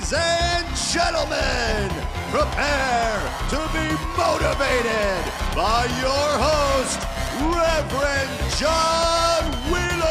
Ladies and gentlemen, prepare to be motivated by your host, Reverend John Wheeler!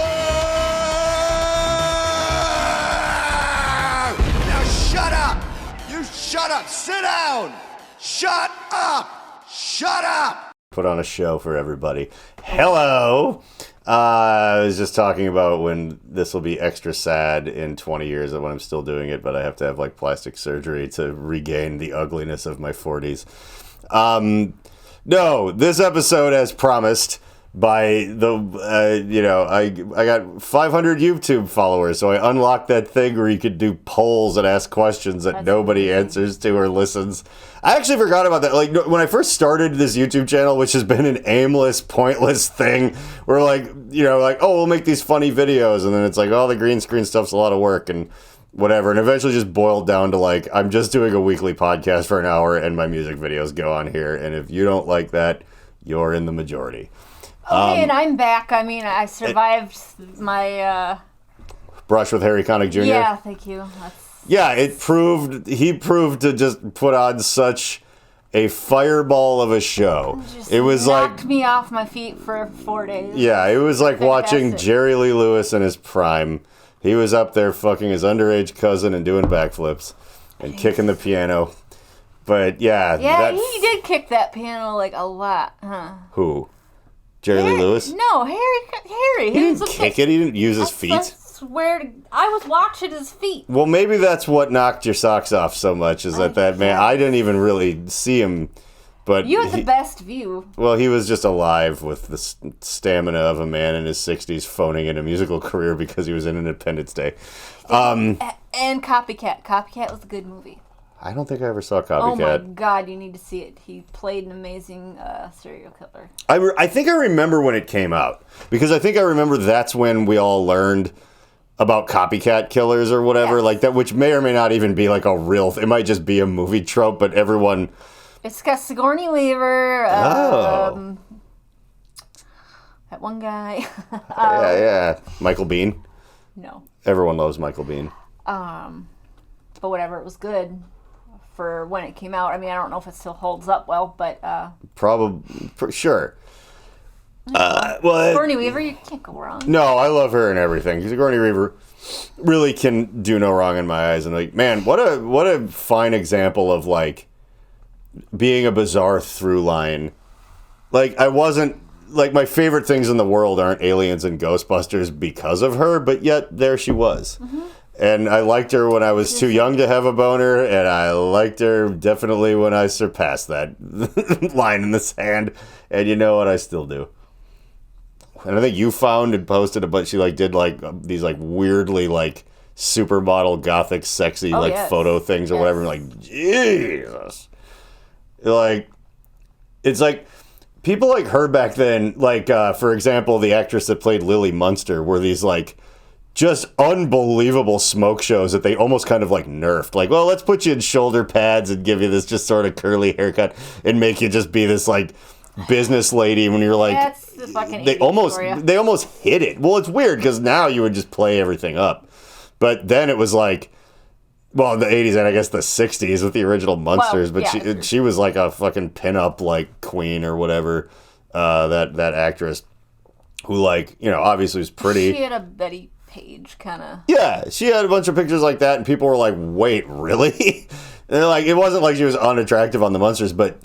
Now shut up! You shut up! Sit down! Shut up! Shut up! Put on a show for everybody. Hello! I was just talking about when this will be extra sad in 20 years when I'm still doing it, but I have to have like plastic surgery to regain the ugliness of my 40s. No, this episode, as promised by the, I got 500 YouTube followers, so I unlocked that thing where you could do polls and ask questions that nobody answers to or listens. I actually forgot about that. Like, when I first started this YouTube channel, which has been an aimless, pointless thing, where we'll make these funny videos, and then it's like, oh, the green screen stuff's a lot of work, and whatever, and eventually just boiled down to, like, I'm just doing a weekly podcast for an hour, and my music videos go on here, and if you don't like that, you're in the majority. Okay, and I'm back. I mean, I survived my... Brush with Harry Connick Jr.? Yeah, thank you. Yeah, he proved to just put on such a fireball of a show. It was knocked me off my feet for 4 days. Yeah, it was like watching Jerry Lee Lewis in his prime. He was up there fucking his underage cousin and doing backflips and kicking the piano. But yeah. Yeah, he did kick that piano like a lot, huh? Who? Jerry Lee Lewis? No, Harry. He didn't kick it. He didn't use his feet. I swear to, I was watching his feet. Well, maybe that's what knocked your socks off so much, is that man. I didn't even really see him, but you had the best view. Well, he was just alive with the stamina of a man in his 60s phoning in a musical career because he was in Independence Day. And Copycat. Copycat was a good movie. I don't think I ever saw Copycat. Oh my God, you need to see it. He played an amazing serial killer. I think I remember when it came out, because I think I remember that's when we all learned about copycat killers or whatever, yes. like that, which may or may not even be like a real it might just be a movie trope, but everyone... It's got Sigourney Weaver, that one guy. Yeah. Michael Biehn? No. Everyone loves Michael Biehn. But whatever, it was good for when it came out. I mean, I don't know if it still holds up well, but... Probably, sure. Sigourney Weaver, you can't go wrong. No, I love her and everything. Sigourney Weaver really can do no wrong in my eyes. And like, man, what a fine example of like being a bizarre through line. Like, I wasn't like, my favorite things in the world aren't aliens and Ghostbusters because of her, but yet there she was. Mm-hmm. And I liked her when I was too young to have a boner, and I liked her definitely when I surpassed that line in the sand. And you know what? I still do. And I think you found and posted a bunch. She like did like these like weirdly like supermodel gothic sexy photo things or whatever. Like, Jesus. Like, it's like people like her back then, like for example, the actress that played Lily Munster, were these like just unbelievable smoke shows that they almost kind of like nerfed. Like, well, let's put you in shoulder pads and give you this just sort of curly haircut and make you just be this like business lady when you're like, that's the fucking they almost hit it. Well, it's weird because now you would just play everything up, but then it was like, well, in the 80s and I guess the 60s with the original Munsters, but she was like a fucking pinup like queen or whatever. That actress who, like, you know, obviously was pretty. She had a Betty Page kind of. Yeah, she had a bunch of pictures like that, and people were like, "Wait, really?" And they're like, it wasn't like she was unattractive on the Munsters, but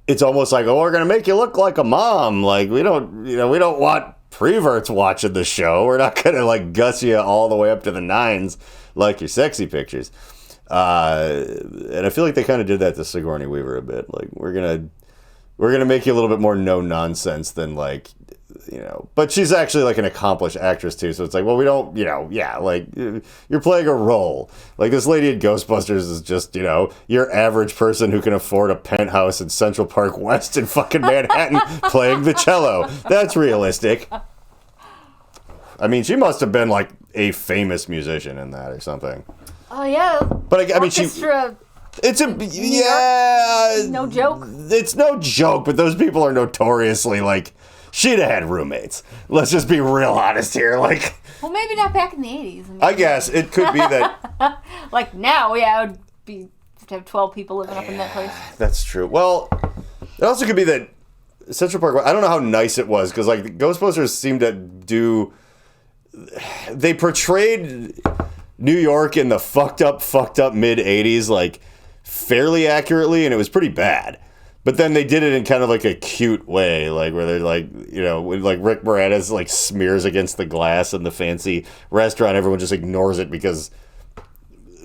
it's almost like, oh, we're gonna make you look like a mom. Like, we don't want preverts watching the show. We're not gonna like guss you all the way up to the 9s like your sexy pictures. And I feel like they kind of did that to Sigourney Weaver a bit. Like, we're gonna make you a little bit more no nonsense than like, you know. But she's actually like an accomplished actress too, so it's like, well, we don't, you know, like you're playing a role. Like, this lady in Ghostbusters is just, you know, your average person who can afford a penthouse in Central Park West in fucking Manhattan playing the cello. That's realistic. I mean, she must have been like a famous musician in that or something. Oh yeah. But I mean, it's no joke. It's no joke, but those people are notoriously like she'd have had roommates. Let's just be real honest here. Like, well, maybe not back in the 80s. I guess it could be that. Like now, yeah, it would be to have 12 people living up in that place. That's true. Well, it also could be that Central Park, I don't know how nice it was, because like the Ghostbusters seemed to do, they portrayed New York in the fucked up mid 80s like fairly accurately, and it was pretty bad. But then they did it in kind of like a cute way, like where they're like, you know, like Rick Moranis like smears against the glass in the fancy restaurant. Everyone just ignores it because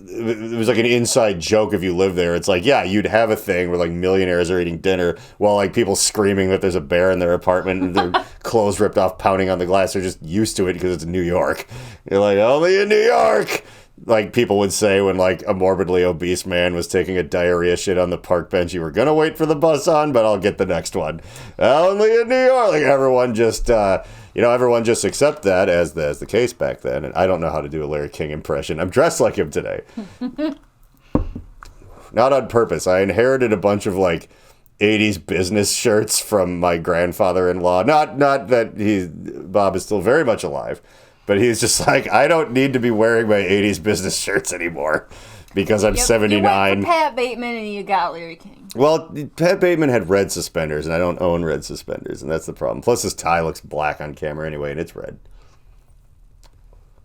it was like an inside joke if you live there. It's like, yeah, you'd have a thing where like millionaires are eating dinner while like people screaming that there's a bear in their apartment and their clothes ripped off pounding on the glass. They're just used to it because it's New York. You're like, only in New York. Like people would say when like a morbidly obese man was taking a diarrhea shit on the park bench, you were going to wait for the bus on, but I'll get the next one. Only in New York. Like everyone just, everyone just accept that as the case back then. And I don't know how to do a Larry King impression. I'm dressed like him today. Not on purpose. I inherited a bunch of like 80s business shirts from my grandfather-in-law. Not that Bob is still very much alive. But he's just like, I don't need to be wearing my 80s business shirts anymore because I'm 79. You went for Pat Bateman and you got Larry King. Well, Pat Bateman had red suspenders, and I don't own red suspenders, and that's the problem. Plus, his tie looks black on camera anyway, and it's red.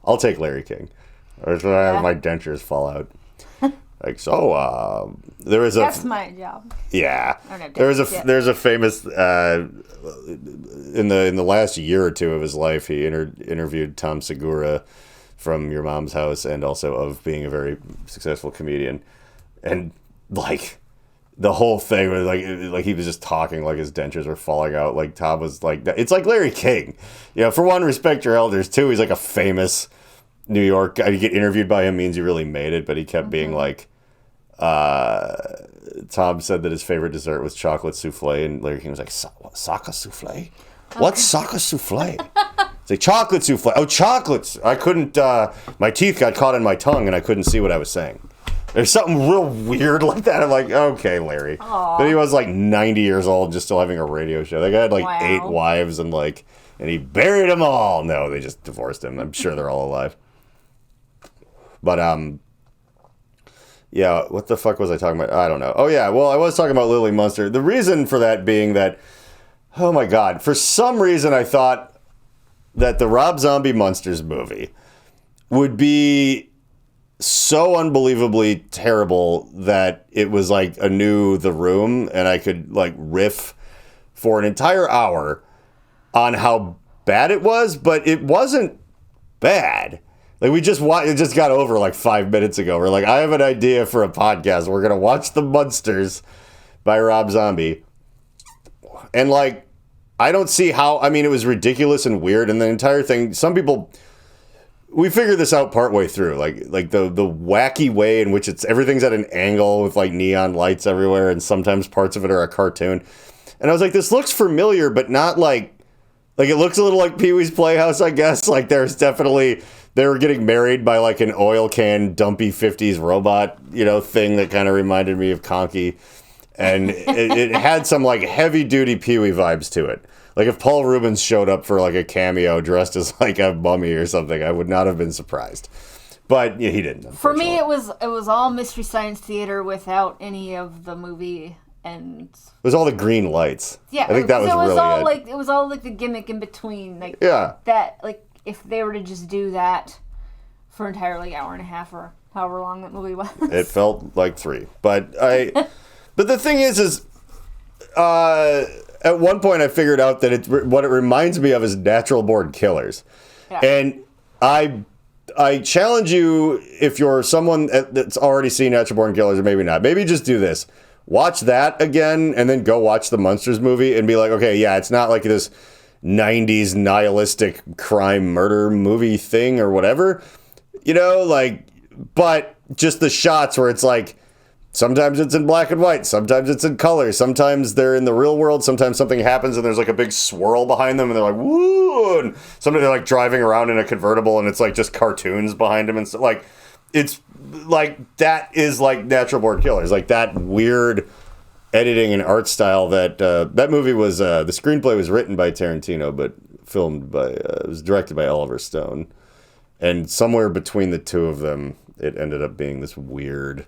I'll take Larry King. That's when I have my dentures fall out. Like, so, there was That's my job. Yeah. There's a famous, in the last year or two of his life, he interviewed Tom Segura from Your Mom's House and also of being a very successful comedian. And, like, the whole thing was, like he was just talking like his dentures were falling out. Like, Tom was like, it's like Larry King. You know, for one, respect your elders. Two, he's like a famous New York guy. To get interviewed by him means you really made it, but he kept being like, Tom said that his favorite dessert was chocolate souffle, and Larry King was like, soccer souffle? What's soccer souffle? It's like, chocolate souffle. Oh, chocolates. I couldn't, my teeth got caught in my tongue, and I couldn't see what I was saying. There's something real weird like that. I'm like, okay, Larry. Aww. Then he was like 90 years old, just still having a radio show. That guy had like 8 wives, and he buried them all. No, they just divorced him. I'm sure they're all alive. But, yeah, what the fuck was I talking about? I don't know. Oh, yeah, well, I was talking about Lily Munster. The reason for that being that, oh my God, for some reason I thought that the Rob Zombie Munsters movie would be so unbelievably terrible that it was like a new The Room, and I could like riff for an entire hour on how bad it was, but it wasn't bad. Like, it just got over like 5 minutes ago. We're like, I have an idea for a podcast. We're going to watch The Munsters by Rob Zombie. And like, I don't see how, I mean, it was ridiculous and weird. And the entire thing, some people, we figured this out partway through. Like the wacky way in which everything's at an angle with like neon lights everywhere. And sometimes parts of it are a cartoon. And I was like, this looks familiar, but not like it looks a little like Pee-wee's Playhouse, I guess. Like there's definitely, they were getting married by like an oil can dumpy 50s robot, thing that kind of reminded me of Conky. And it had some like heavy duty Pee-wee vibes to it. Like if Paul Rubens showed up for like a cameo dressed as like a mummy or something, I would not have been surprised. But yeah, he didn't. For me, it was all Mystery Science Theater without any of the movie. And it was all the green lights. Yeah, I think that was really all it. It was all like the gimmick in between. Like yeah. That, like if they were to just do that for an entire like hour and a half or however long that movie was. It felt like 3. But the thing is at one point I figured out that what it reminds me of is Natural Born Killers. Yeah. And I challenge you, if you're someone that's already seen Natural Born Killers, or maybe not, maybe just do this. Watch that again, and then go watch the Munsters movie and be like, okay, yeah, it's not like this 90s nihilistic crime murder movie thing or whatever, but just the shots where it's like, sometimes it's in black and white, sometimes it's in color, sometimes they're in the real world, sometimes something happens and there's like a big swirl behind them and they're like, woo, and sometimes they're like driving around in a convertible and it's like just cartoons behind them and stuff. Like, it's like, that is like Natural Born Killers, like that weird editing and art style that movie was, the screenplay was written by Tarantino, but it was directed by Oliver Stone. And somewhere between the two of them, it ended up being this weird,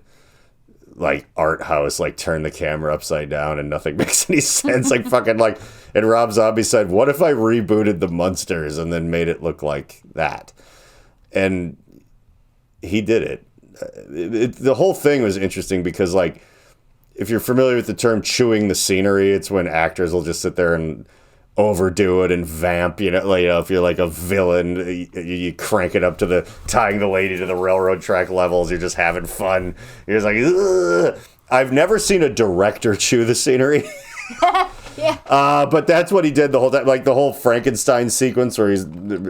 like, art house, like, turn the camera upside down and nothing makes any sense. Like, fucking, like, and Rob Zombie said, what if I rebooted the Munsters and then made it look like that? And he did it. The whole thing was interesting because, like, if you're familiar with the term chewing the scenery, it's when actors will just sit there and overdo it and vamp, if you're like a villain, you crank it up to the tying the lady to the railroad track levels, you're just having fun, you're just like, ugh. I've never seen a director chew the scenery. Yeah. But that's what he did the whole time, like the whole Frankenstein sequence where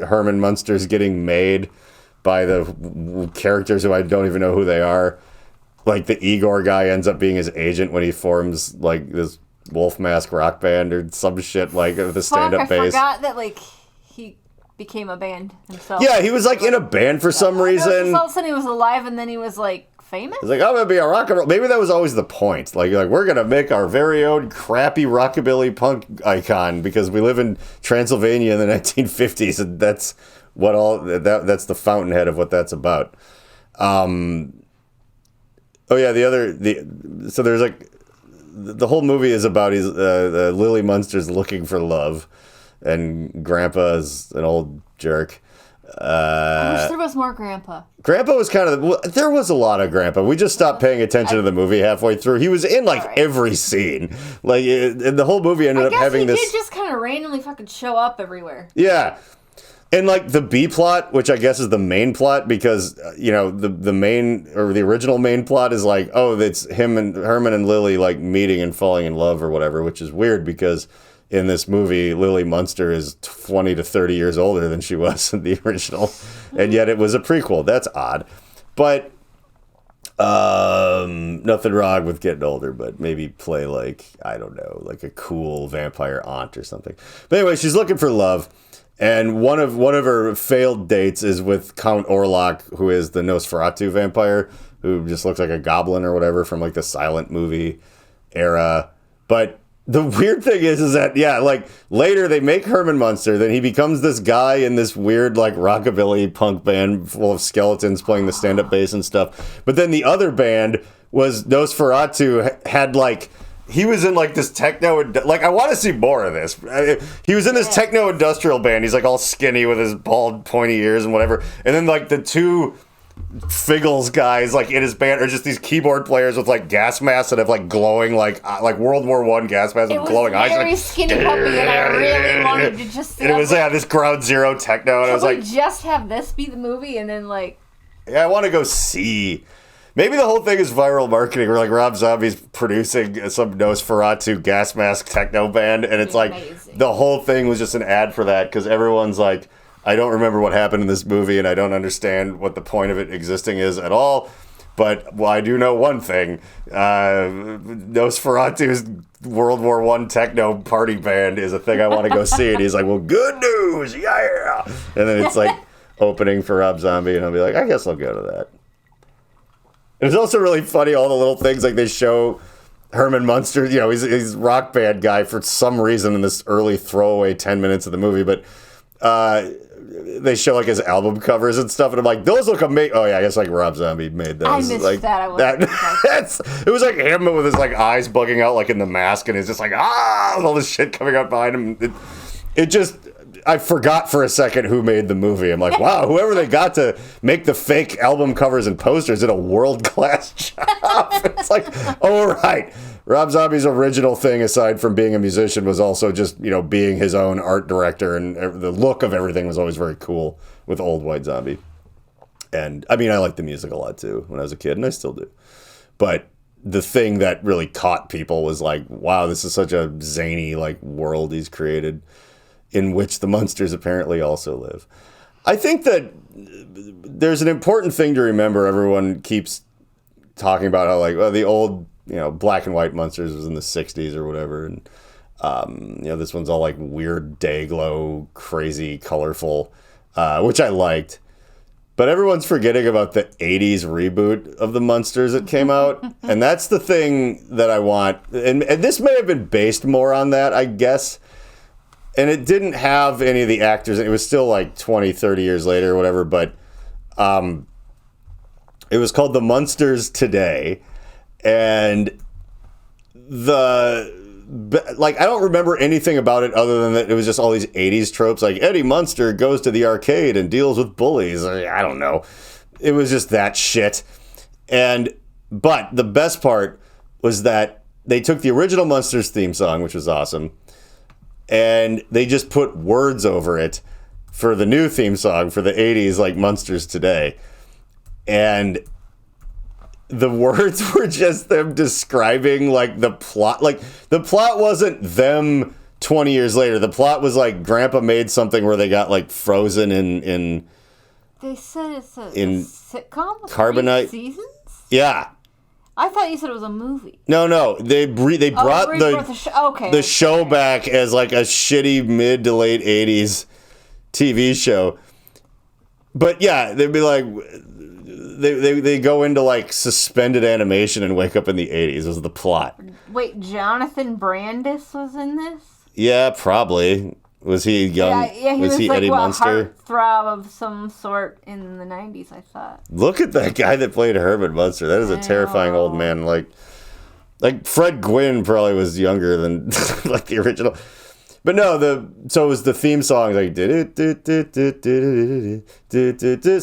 Herman Munster's getting made by the characters who I don't even know who they are. Like the Igor guy ends up being his agent when he forms like this Wolf Mask rock band or some shit, like the stand-up bass. I forgot that like he became a band himself. Yeah, he was like in a band for some reason. All of a sudden he was alive and then he was like famous. He's like, I'm gonna be a rock and roll. Maybe that was always the point. Like we're gonna make our very own crappy rockabilly punk icon because we live in Transylvania in the 1950s, and that's that's the fountainhead of what that's about. Oh yeah, so there's like. The whole movie is about Lily Munster's looking for love, and Grandpa is an old jerk. I wish there was more Grandpa. Grandpa was there was a lot of Grandpa. We just stopped paying attention to the movie halfway through. He was in every scene. Like, and the whole movie ended up having this. He did just kind of randomly fucking show up everywhere. Yeah. And, like, the B plot, which I guess is the main plot, because, the main, or the original main plot is like, oh, it's Herman and Lily, like, meeting and falling in love or whatever, which is weird because in this movie, Lily Munster is 20 to 30 years older than she was in the original. And yet it was a prequel. That's odd. But, nothing wrong with getting older, but maybe play, like, I don't know, like a cool vampire aunt or something. But anyway, she's looking for love. And one of her failed dates is with Count Orlok, who is the Nosferatu vampire, who just looks like a goblin or whatever from like the silent movie era. But the weird thing is that, like later they make Herman Munster, then he becomes this guy in this weird like rockabilly punk band full of skeletons playing the stand-up bass and stuff. But then the other band was Nosferatu had like... He was in, like, this techno... Like, I want to see more of this. He was in this techno-industrial band. He's, like, all skinny with his bald, pointy ears and whatever. And then, like, the two Figgles guys, like, in his band are just these keyboard players with, like, gas masks that have, like, glowing, like World War I gas masks with glowing eyes. It was very skinny puppy, and I really wanted to just... And it was, this Ground Zero techno, and I was like... just have this be the movie, and then, like... Yeah, I want to go see... Maybe the whole thing is viral marketing where, like, Rob Zombie's producing some Nosferatu gas mask techno band, and it's like, amazing. The whole thing was just an ad for that, because everyone's like, I don't remember what happened in this movie, and I don't understand what the point of it existing is at all, but, well, I do know one thing. Nosferatu's World War I techno party band is a thing I want to go see, and he's like, well, good news, yeah! And then it's, like, opening for Rob Zombie, and I'll be like, I guess I'll go to that. It was also really funny, all the little things, like they show Herman Munster, he's a rock band guy for some reason in this early throwaway 10 minutes of the movie, but they show like his album covers and stuff, and I'm like, those look amazing. Oh yeah, I guess like Rob Zombie made those. I missed like, that. It was like him with his like eyes bugging out like in the mask, and he's just like, with all this shit coming out behind him. It just... I forgot for a second who made the movie. I'm like, wow, whoever they got to make the fake album covers and posters did a world-class job. It's like, oh, right. Rob Zombie's original thing, aside from being a musician, was also just, being his own art director, and the look of everything was always very cool with Old White Zombie. And, I mean, I liked the music a lot, too, when I was a kid, and I still do. But the thing that really caught people was like, wow, this is such a zany, like, world he's created, in which the Munsters apparently also live. I think that there's an important thing to remember. Everyone keeps talking about how, like, the old, black and white Munsters was in the 60s or whatever. And, this one's all, like, weird day glow, crazy, colorful, which I liked. But everyone's forgetting about the 80s reboot of the Munsters that came out. And that's the thing that I want. And this may have been based more on that, I guess. And it didn't have any of the actors. It was still like 20, 30 years later or whatever. But it was called The Munsters Today. And I don't remember anything about it other than that it was just all these 80s tropes, like Eddie Munster goes to the arcade and deals with bullies. I don't know. It was just that shit. But the best part was that they took the original Munsters theme song, which was awesome, and they just put words over it for the new theme song for the 80s, like Munsters Today. And the words were just them describing, like, the plot. Like, the plot wasn't them 20 years later. The plot was, like, Grandpa made something where they got, like, frozen in They said it's a sitcom? Carbonite. 3 seasons? Yeah. I thought you said it was a movie. No. They brought the show back as, like, a shitty mid to late 80s TV show. But, yeah, they'd be like... They go into, like, suspended animation and wake up in the 80s was the plot. Wait, Jonathan Brandis was in this? Yeah, probably. Was he young? Yeah, he was like, Eddie Munster? Heartthrob of some sort in the 90s, I thought. Look at that guy that played Herman Munster. That is a terrifying old man. Like Fred Gwynn probably was younger than, like, the original. But no, so it was the theme song, like, so they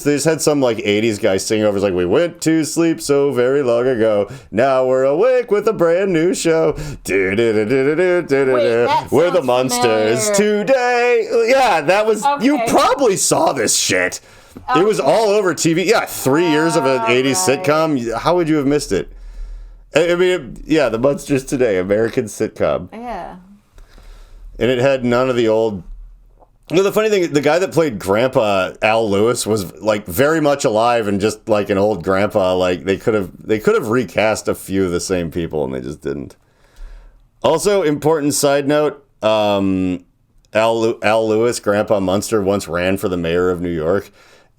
just had some, like, 80s guy sing over, like, we went to sleep so very long ago, now we're awake with a brand new show, we're the Munsters today. Yeah, that was, okay. You probably saw this shit. Okay. It was all over TV. Yeah, 3 years of an 80s sitcom. How would you have missed it? I mean, yeah, the Munsters Today, American sitcom. Yeah. And it had none of the old... You know, the funny thing, the guy that played Grandpa, Al Lewis, was, like, very much alive and just, like, an old grandpa. Like, they could have recast a few of the same people, and they just didn't. Also, important side note, Al Lewis, Grandpa Munster, once ran for the mayor of New York.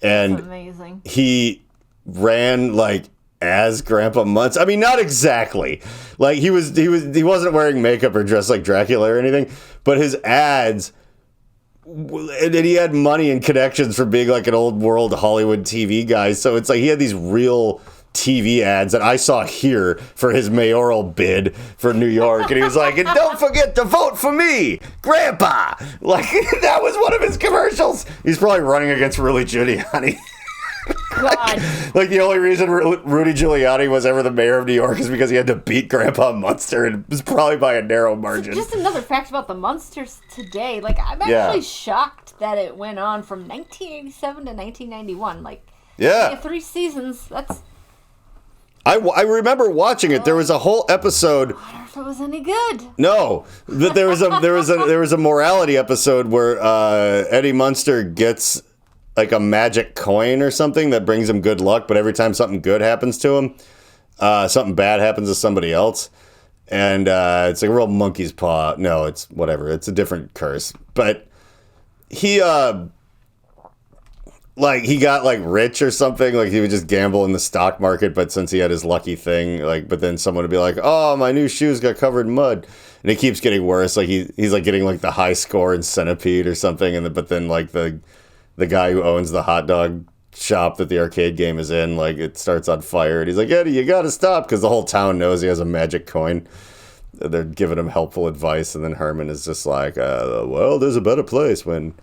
And that's amazing. He ran, like... as Grandpa Munster. I mean, not exactly. Like, he wasn't wearing makeup or dressed like Dracula or anything, but his ads, and he had money and connections for being like an old world Hollywood TV guy. So it's like he had these real TV ads that I saw here for his mayoral bid for New York. And he was like, and don't forget to vote for me, Grandpa. Like, that was one of his commercials. He's probably running against Rudy Giuliani. God. Like, the only reason Rudy Giuliani was ever the mayor of New York is because he had to beat Grandpa Munster, and it was probably by a narrow margin. Just another fact about the Munsters Today. Like, I'm actually shocked that it went on from 1987 to 1991. Like, 3 seasons. That's... I remember watching it. There was a whole episode. I wonder if it was any good. No, that there was a morality episode where Eddie Munster gets like a magic coin or something that brings him good luck, but every time something good happens to him, something bad happens to somebody else. And it's like a real monkey's paw. No, it's whatever. It's a different curse. But he got like rich or something. Like he would just gamble in the stock market, but since he had his lucky thing, like, but then someone would be like, oh, my new shoes got covered in mud. And it keeps getting worse. Like he's like getting like the high score in Centipede or something. But then like the guy who owns the hot dog shop that the arcade game is in, like, it starts on fire, and he's like, Eddie, you gotta stop, because the whole town knows he has a magic coin. They're giving him helpful advice, and then Herman is just like, well, there's a better place when...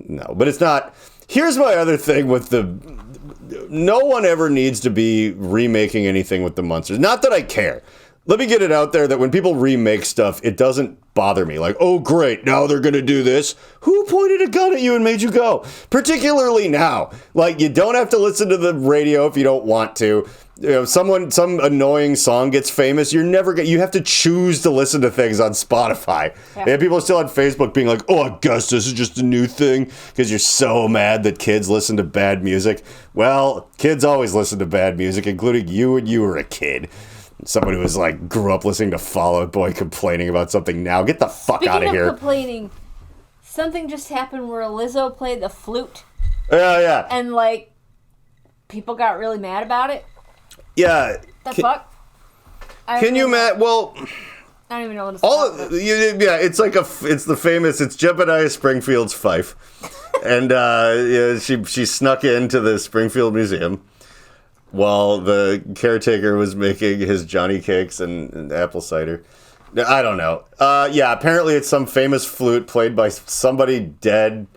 No, but it's not... Here's my other thing with the... No one ever needs to be remaking anything with the Munsters. Not that I care. Let me get it out there that when people remake stuff, it doesn't bother me. Like, oh, great, now they're going to do this. Who pointed a gun at you and made you go? Particularly now. Like, you don't have to listen to the radio if you don't want to. You know, some annoying song gets famous, you have to choose to listen to things on Spotify. Yeah. And people are still on Facebook being like, oh, I guess this is just a new thing because you're so mad that kids listen to bad music. Well, kids always listen to bad music, including you when you were a kid. Somebody who was like, grew up listening to Fall Out Boy complaining about something now. Get the fuck out of here. Speaking of complaining, something just happened where Lizzo played the flute. Yeah. And like, people got really mad about it. Yeah. The fuck? Can you imagine? Well, I don't even know what it's called. Yeah, it's like it's Jebediah Springfield's Fife. And she snuck into the Springfield Museum while the caretaker was making his Johnny cakes and apple cider. I don't know. Yeah, apparently it's some famous flute played by somebody dead.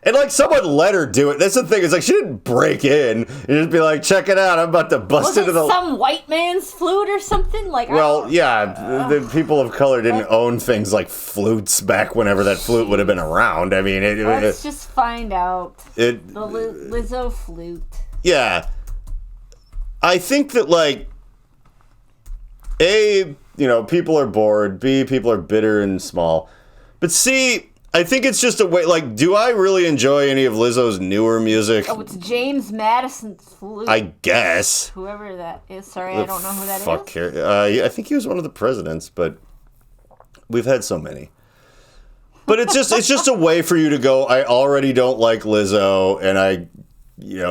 And, like, someone let her do it. That's the thing. It's like, she didn't break in. You just be like, check it out. I'm about to bust into the... some white man's flute or something? Like, well, yeah. The people of color didn't own things like flutes back whenever that flute would have been around. I mean... Let's just find out. The Lizzo flute. Yeah. I think that, like... A, people are bored. B, people are bitter and small. But C... I think it's just a way, like, do I really enjoy any of Lizzo's newer music? Oh, it's James Madison's flute. I guess. Whoever that is. Sorry, I don't know who that is. I think he was one of the presidents, but we've had so many. But it's just a way for you to go, I already don't like Lizzo, and I,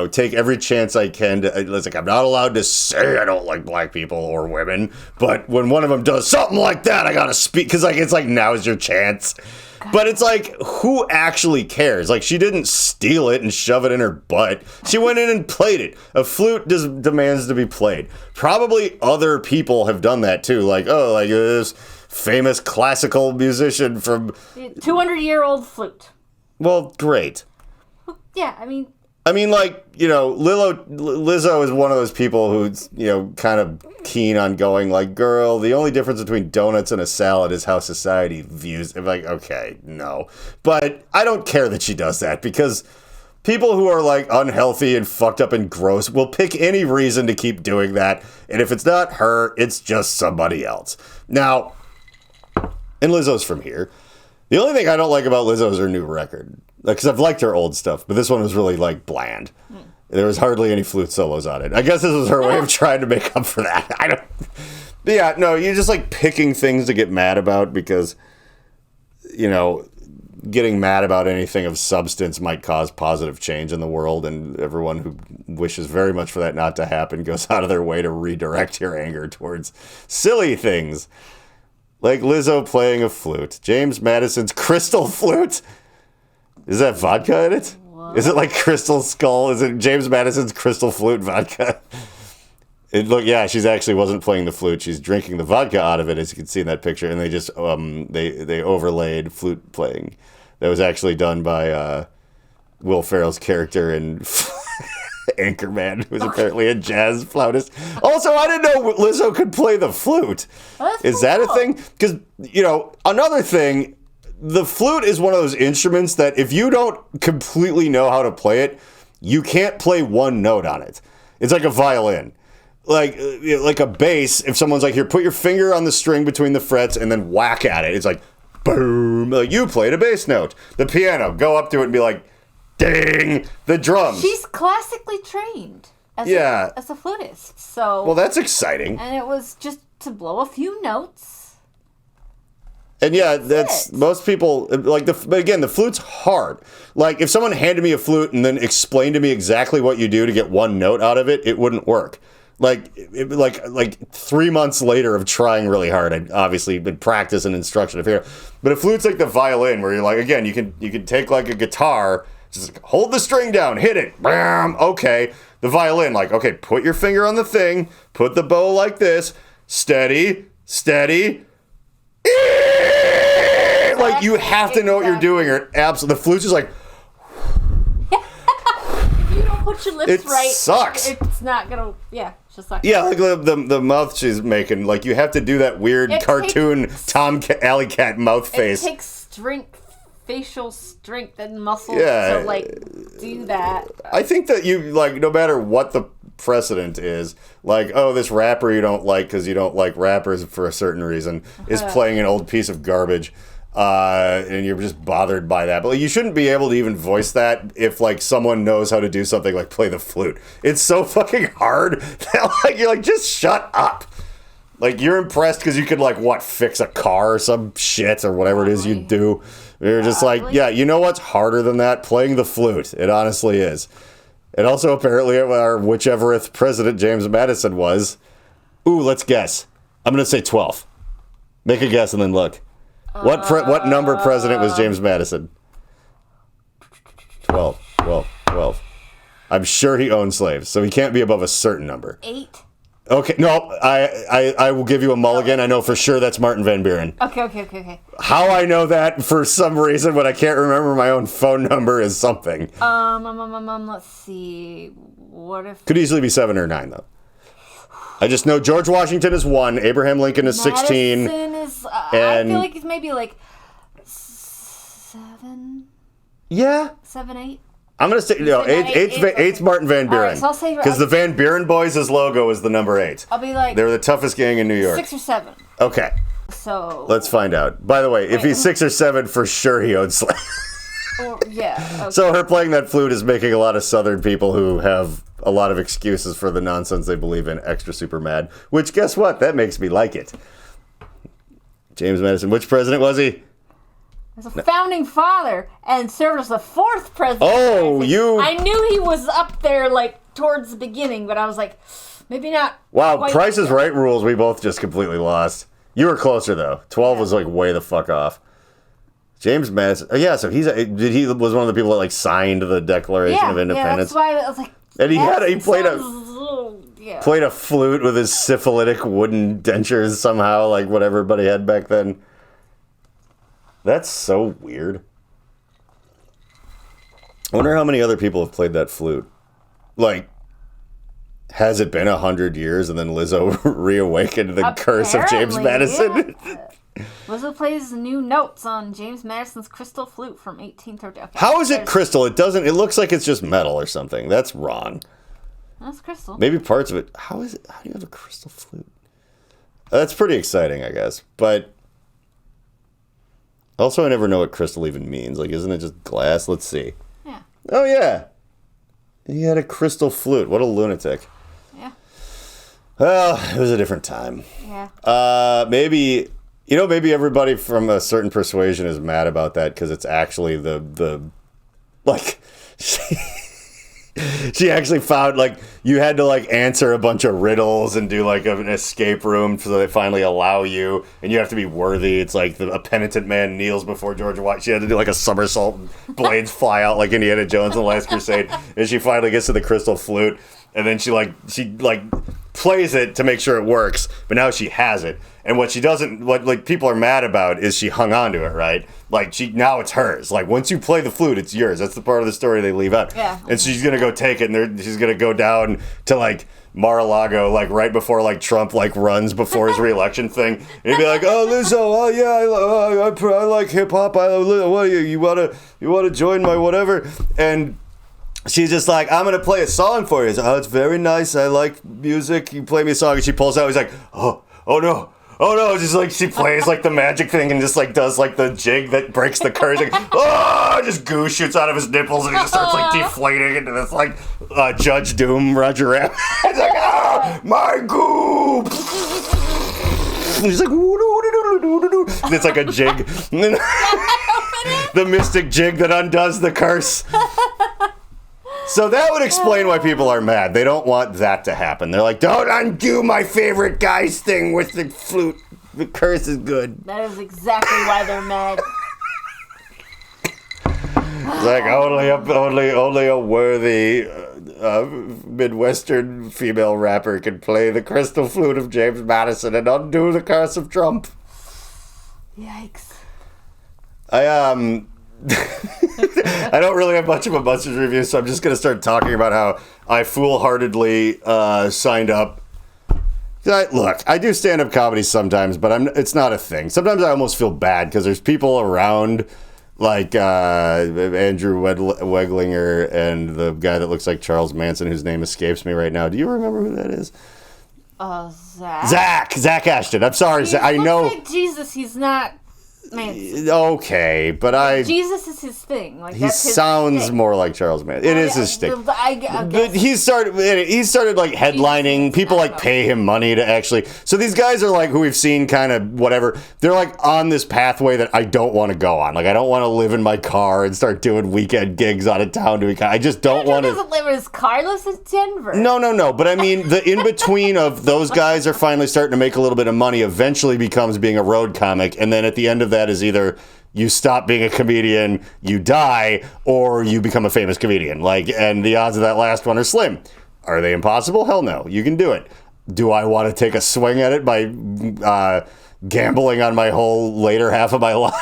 take every chance I can to, it's like, I'm not allowed to say I don't like black people or women, but when one of them does something like that, I gotta speak, because, like, it's like, now's your chance. But it's like, who actually cares? Like, she didn't steal it and shove it in her butt. She went in and played it. A flute demands to be played. Probably other people have done that too. Like, this famous classical musician from... 200-year-old flute. Well, great. Yeah, I mean, like, Lizzo is one of those people who's, kind of keen on going, like, girl, the only difference between donuts and a salad is how society views it. Like, okay, no. But I don't care that she does that, because people who are, like, unhealthy and fucked up and gross will pick any reason to keep doing that. And if it's not her, it's just somebody else. Now, and Lizzo's from here. The only thing I don't like about Lizzo is her new record. Because I've liked her old stuff, but this one was really, like, bland. There was hardly any flute solos on it. I guess this was her way of trying to make up for that. You're just, like, picking things to get mad about because, getting mad about anything of substance might cause positive change in the world, and everyone who wishes very much for that not to happen goes out of their way to redirect your anger towards silly things. Like Lizzo playing a flute. James Madison's crystal flute. Is that vodka in it? What? Is it like Crystal Skull? Is it James Madison's Crystal Flute vodka? She's actually wasn't playing the flute. She's drinking the vodka out of it, as you can see in that picture. And they just they overlaid flute playing. That was actually done by Will Ferrell's character in Anchorman, who's apparently a jazz flautist. Also, I didn't know Lizzo could play the flute. Is that a thing? Because, another thing... The flute is one of those instruments that if you don't completely know how to play it, you can't play one note on it. It's like a violin. Like a bass, if someone's like, here, put your finger on the string between the frets and then whack at it. It's like, boom. Like, you played a bass note. The piano, go up to it and be like, ding. The drums. She's classically trained as a flutist. So well, that's exciting. And it was just to blow a few notes. And yeah, that's most people like but again, the flute's hard. Like if someone handed me a flute and then explained to me exactly what you do to get one note out of it, it wouldn't work. Like 3 months later of trying really hard, I'd obviously been practice and instruction of here. But a flute's like the violin, where you're like, again, you can take like a guitar, just hold the string down, hit it, bam, okay. The violin, like, okay, put your finger on the thing, put the bow like this, steady. Like, you have to know what you're doing, or absolutely, the flute's just like... If you don't put your lips right... It sucks. It's not gonna... Yeah, it's just sucks. Yeah, like the mouth she's making, like, you have to do that weird cartoon Tom Alley Cat mouth face. It takes facial strength and muscles to, like, do that. I think that you, like, no matter what the precedent is, like, oh, this rapper you don't like because you don't like rappers for a certain reason is playing an old piece of garbage. And you're just bothered by that. But like, you shouldn't be able to even voice that if like someone knows how to do something like play the flute. It's so fucking hard that like you're like, just shut up. Like you're impressed because you could like fix a car or some shit or whatever it is you do. You're just like, yeah, you know what's harder than that? Playing the flute. It honestly is. And also apparently our whichevereth president James Madison was. Ooh, let's guess. I'm going to say 12. Make a guess and then look. What number president was James Madison? 12. I'm sure he owned slaves, so he can't be above a certain number. 8. Okay, no, I will give you a mulligan. I know for sure that's Martin Van Buren. Okay. How I know that for some reason when I can't remember my own phone number is something. Let's see. What if... Could easily be 7 or 9, though. I just know George Washington is 1, Abraham Lincoln is 16. Madison is... I feel like it's maybe like 7? Yeah. 7, 8? I'm going to say, no, 8's Martin Van Buren. Right, so I'll say... Because the Van Buren Boys' logo is the number 8. I'll be like... They're the toughest gang in New York. 6 or 7. Okay. So... Let's find out. By the way, if he's 6 or 7, for sure he owns slaves. Yeah. Okay. So her playing that flute is making a lot of Southern people who have a lot of excuses for the nonsense they believe in extra super mad. Which, guess what? That makes me like it. James Madison. Which president was he? As a founding father and served as the 4th president. Oh, I knew he was up there, like, towards the beginning, but I was like, maybe not. Wow, Price is Right rules we both just completely lost. You were closer, though. 12 was, like, way the fuck off. James Madison. Oh, yeah, so he was one of the people that, like, signed the Declaration of Independence. Yeah, that's why I was like... And he played a flute with his syphilitic wooden dentures somehow, like what everybody had back then. That's so weird. I wonder how many other people have played that flute. Like, has it been 100 years and then Lizzo reawakened the curse of James Madison? Yeah. Lizzo plays new notes on James Madison's crystal flute from 1830. Okay, how is it crystal? It looks like it's just metal or something. That's wrong. That's crystal. Maybe parts of it. How is it? How do you have a crystal flute? That's pretty exciting, I guess. But also, I never know what crystal even means. Like, isn't it just glass? Let's see. Yeah. Oh, yeah. He had a crystal flute. What a lunatic. Yeah. Well, it was a different time. Yeah. Maybe everybody from a certain persuasion is mad about that because it's actually like, she actually found, like, you had to, like, answer a bunch of riddles and do, like, an escape room so they finally allow you, and you have to be worthy. It's like a penitent man kneels before George Washington. She had to do, like, a somersault and blades fly out like Indiana Jones in The Last Crusade, and she finally gets to the crystal flute, and then she plays it to make sure it works, but now she has it. And what people are mad about is she hung on to it, right? Like, now it's hers. Like, once you play the flute, it's yours. That's the part of the story they leave out. Yeah. And she's going to go take it, and she's going to go down to, like, Mar-a-Lago, like, right before, like, Trump, like, runs before his re-election thing. And he'd be like, oh, Lizzo, oh, yeah, I like hip-hop. What are you want to join my whatever? And she's just like, I'm going to play a song for you. Oh, it's very nice. I like music. You play me a song. And she pulls out. He's like, oh, no. Oh no, just like she plays like the magic thing and just like does like the jig that breaks the curse. Like, oh, just goo shoots out of his nipples and he just starts like deflating into this like Judge Doom Roger Rabbit. It's like, oh, my goo. And he's like, and it's like a jig. The mystic jig that undoes the curse. So that would explain why people are mad. They don't want that to happen. They're like, don't undo my favorite guy's thing with the flute. The curse is good. That is exactly why they're mad. It's like only a worthy Midwestern female rapper can play the crystal flute of James Madison and undo the curse of Trump. Yikes. I don't really have much of a Munsters review, so I'm just going to start talking about how I foolhardily signed up. Look, I do stand-up comedy sometimes, but it's not a thing. Sometimes I almost feel bad because there's people around, like Andrew Weglinger and the guy that looks like Charles Manson, whose name escapes me right now. Do you remember who that is? Zach. Zach Ashton. I'm sorry, Zach. I know. Like Jesus, he's not. Manson. Okay, but Jesus is his thing. Like, he sounds more like Charles Manson. It is his stick. But he started like headlining. People like pay him money to actually. So these guys are like who we've seen kind of whatever. They're like on this pathway that I don't want to go on. Like I don't want to live in my car and start doing weekend gigs out of town. I just don't want to. He doesn't live in his car. He lives in Denver. No. But I mean, the in between of those guys are finally starting to make a little bit of money. Eventually becomes being a road comic, and then at the end of that is either you stop being a comedian, you die, or you become a famous comedian. Like, and the odds of that last one are slim. Are they impossible? Hell no. You can do it. Do I want to take a swing at it by gambling on my whole later half of my life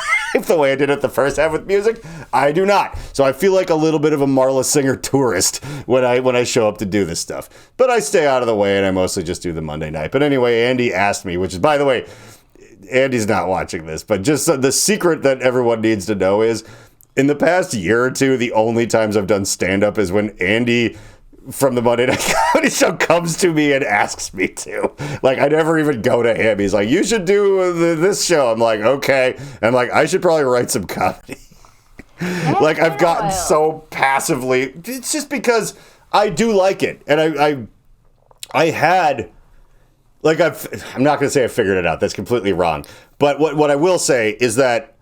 the way I did it the first half with music? I do not. So I feel like a little bit of a Marla Singer tourist when I show up to do this stuff. But I stay out of the way and I mostly just do the Monday night. But anyway, Andy asked me, which is, by the way, Andy's not watching this, but just the secret that everyone needs to know is in the past year or two, the only times I've done stand-up is when Andy from the Monday Night Comedy Show comes to me and asks me to. Like, I never even go to him. He's like, you should do this show. I'm like, okay. And I'm like, I should probably write some comedy. Like, I've gotten so passively. It's just because I do like it. And I had... Like, I'm not going to say I figured it out. That's completely wrong. But what I will say is that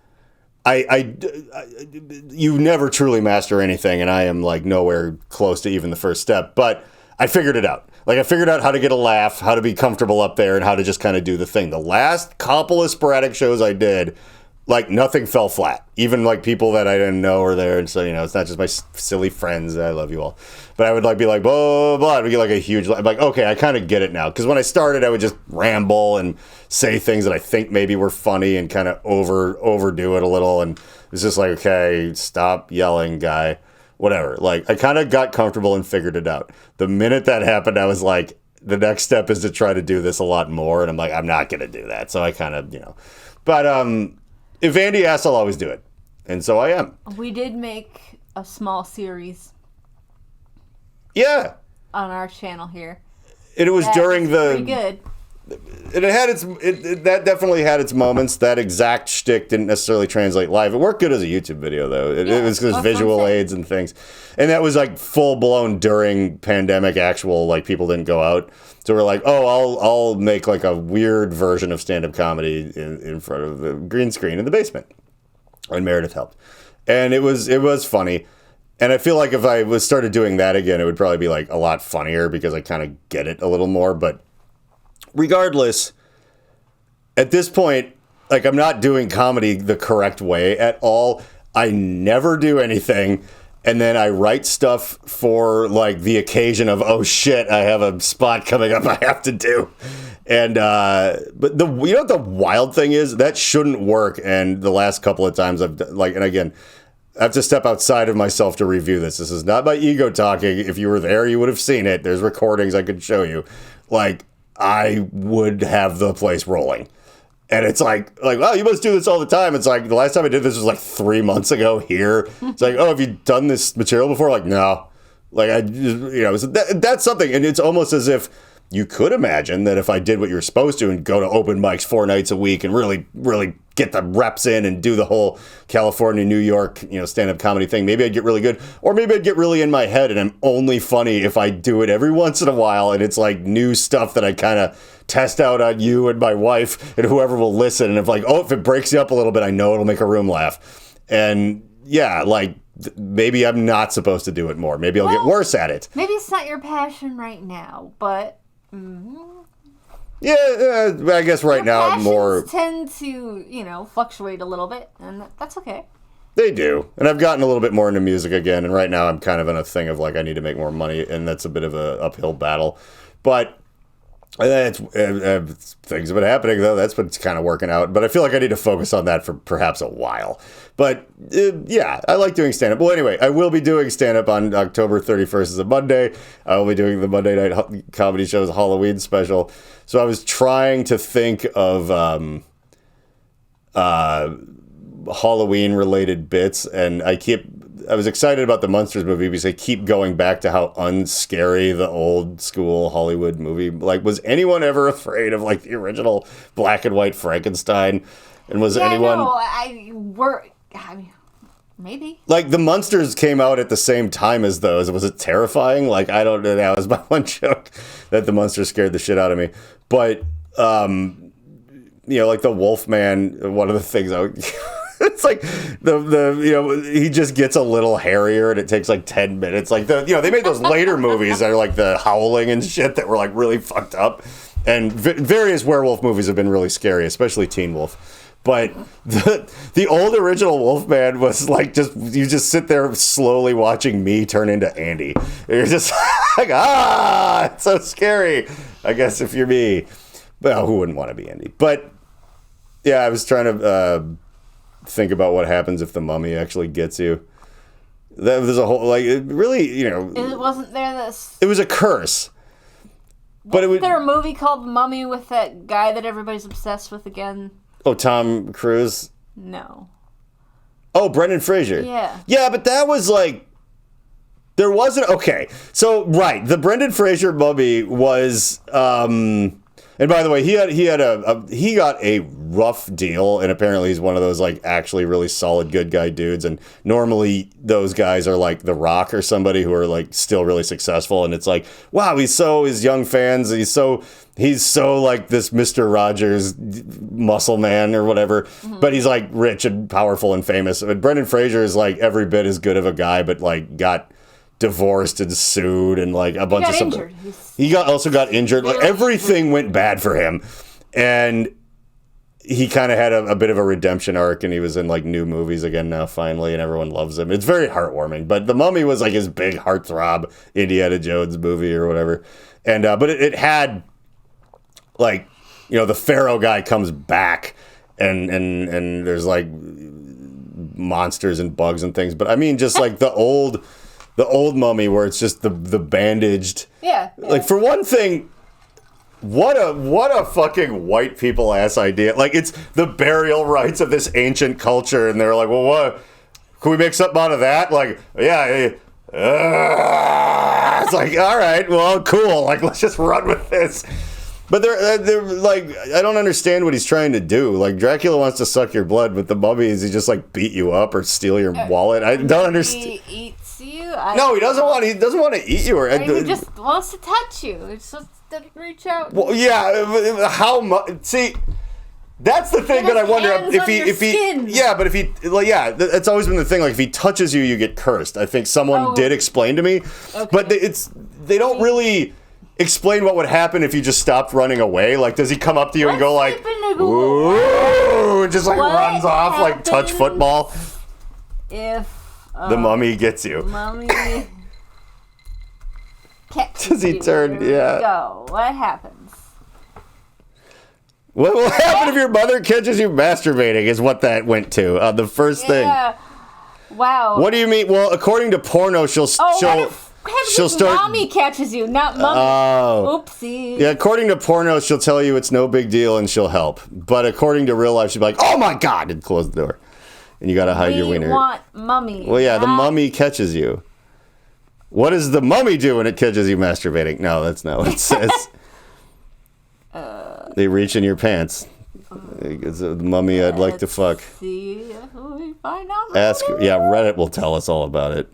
you never truly master anything, and I am, like, nowhere close to even the first step. But I figured it out. Like, I figured out how to get a laugh, how to be comfortable up there, and how to just kind of do the thing. The last couple of sporadic shows I did, like, nothing fell flat. Even, like, people that I didn't know were there. And so, you know, it's not just my silly friends. I love you all. But I would, like, be like, blah, blah, blah. I'd get, like, a huge... I'm like, okay, I kind of get it now. Because when I started, I would just ramble and say things that I think maybe were funny and kind of overdo it a little. And it's just like, okay, stop yelling, guy. Whatever. Like, I kind of got comfortable and figured it out. The minute that happened, I was like, the next step is to try to do this a lot more. And I'm like, I'm not going to do that. So I kind of, you know... But, if Andy asks, I'll always do it. And so I am. We did make a small series. Yeah. On our channel here. And it was during the... Pretty good. And it had that definitely had its moments. That exact shtick didn't necessarily translate live. It worked good as a YouTube video, though. It was because visual aids and things. And that was like full-blown during pandemic actual, like people didn't go out. So we're like, oh, I'll make like a weird version of stand-up comedy in front of the green screen in the basement. And Meredith helped. And it was funny. And I feel like if I started doing that again, it would probably be like a lot funnier because I kind of get it a little more. But regardless, at this point, like I'm not doing comedy the correct way at all. I never do anything. And then I write stuff for like the occasion of, oh shit, I have a spot coming up I have to do. And, but you know what the wild thing is? That shouldn't work. And the last couple of times I've like, and again, I have to step outside of myself to review this. This is not my ego talking. If you were there, you would have seen it. There's recordings I could show you. Like, I would have the place rolling. And it's like, oh, you must do this all the time. It's like, the last time I did this was like 3 months ago here. It's like, oh, have you done this material before? Like, no. Like, I just, you know, so that's something. And it's almost as if you could imagine that if I did what you're supposed to and go to open mics 4 nights a week and really, really get the reps in and do the whole California, New York, you know, stand-up comedy thing, maybe I'd get really good. Or maybe I'd get really in my head and I'm only funny if I do it every once in a while and it's like new stuff that I kind of test out on you and my wife and whoever will listen. And if like, oh, if it breaks you up a little bit, I know it'll make a room laugh. And yeah, like maybe I'm not supposed to do it more. Maybe I'll get worse at it. Maybe it's not your passion right now, but... Yeah, I guess right now I'm more... tend to, you know, fluctuate a little bit, and that's okay. They do. And I've gotten a little bit more into music again, and right now I'm kind of in a thing of, like, I need to make more money, and that's a bit of an uphill battle. But things have been happening, though. That's what's kind of working out. But I feel like I need to focus on that for perhaps a while. But, yeah, I like doing stand-up. Well, anyway, I will be doing stand-up on October 31st is a Monday. I will be doing the Monday Night Comedy Show's Halloween special. So I was trying to think of Halloween-related bits, and I keep... I was excited about the Munsters movie because they keep going back to how unscary the old school Hollywood movie. Like, was anyone ever afraid of like the original black and white Frankenstein? And was anyone? No, I mean, maybe. Like, the Munsters came out at the same time as those. Was it terrifying? Like, I don't know. That was my one joke, that the Munsters scared the shit out of me. But, like the Wolfman, one of the things it's like he just gets a little hairier and it takes like 10 minutes. Like, they made those later movies that are like the Howling and shit that were like really fucked up. And various werewolf movies have been really scary, especially Teen Wolf. But the old original Wolfman was like you just sit there slowly watching me turn into Andy. You're just like, it's so scary. I guess if you're me. Well, who wouldn't want to be Andy? But yeah, I was trying to think about what happens if the mummy actually gets you. There's a whole, like, it really, It wasn't there this... It was a curse. Wasn't there a movie called Mummy with that guy that everybody's obsessed with again? Oh, Tom Cruise? No. Oh, Brendan Fraser. Yeah. Yeah, but that was like... There wasn't... Okay, so, right, the Brendan Fraser mummy was... And by the way, he got a rough deal, and apparently he's one of those like actually really solid good guy dudes. And normally those guys are like The Rock or somebody who are like still really successful. And it's like, wow, his young fans, he's so like this Mr. Rogers muscle man or whatever. Mm-hmm. But he's like rich and powerful and famous. But Brendan Fraser is like every bit as good of a guy, but like got divorced and sued and like a bunch of stuff. He also got injured. Like everything went bad for him, and he kind of had a bit of a redemption arc, and he was in like new movies again now finally, and everyone loves him. It's very heartwarming. But The Mummy was like his big heartthrob Indiana Jones movie or whatever, and but it had like the Pharaoh guy comes back, and there's like monsters and bugs and things. But I mean, just like the old mummy where it's just the bandaged. Yeah. Like, for one thing, what a fucking white people ass idea. Like, it's the burial rites of this ancient culture, and they're like, well, what? Can we make something out of that? Like, yeah. It's like, all right, well, cool. Like, let's just run with this. But they're like, I don't understand what he's trying to do. Like, Dracula wants to suck your blood, but the mummy is he just like beat you up or steal your wallet. I don't understand. He eats you? No, he doesn't want to eat you. Or he just wants to touch you. It's just to reach out. Well, yeah. How much? See, that's the thing that I wonder if he. Yeah, but if he, like, yeah, it's always been the thing. Like, if he touches you, you get cursed. I think someone did explain to me, but they don't really explain what would happen if you just stopped running away. Like, does he come up to you and go like, ooh, and just like runs off like touch football? If the mummy gets you. Mummy catches does he turn? Yeah. Go. What happens? What will happen if your mother catches you masturbating? Is what that went to. The first thing. Wow. What do you mean? Well, according to porno, she'll start. Mommy catches you, not mummy. Oh. Oopsie. Yeah, according to porno, she'll tell you it's no big deal and she'll help. But according to real life, she'll be like, "Oh my god!" and close the door. And you gotta hide your wiener. We want mummy. Well, yeah, the mummy catches you. What does the mummy do when it catches you masturbating? No, that's not what it says. They reach in your pants. It's a mummy I'd like to fuck. See if we find out. Reddit will tell us all about it.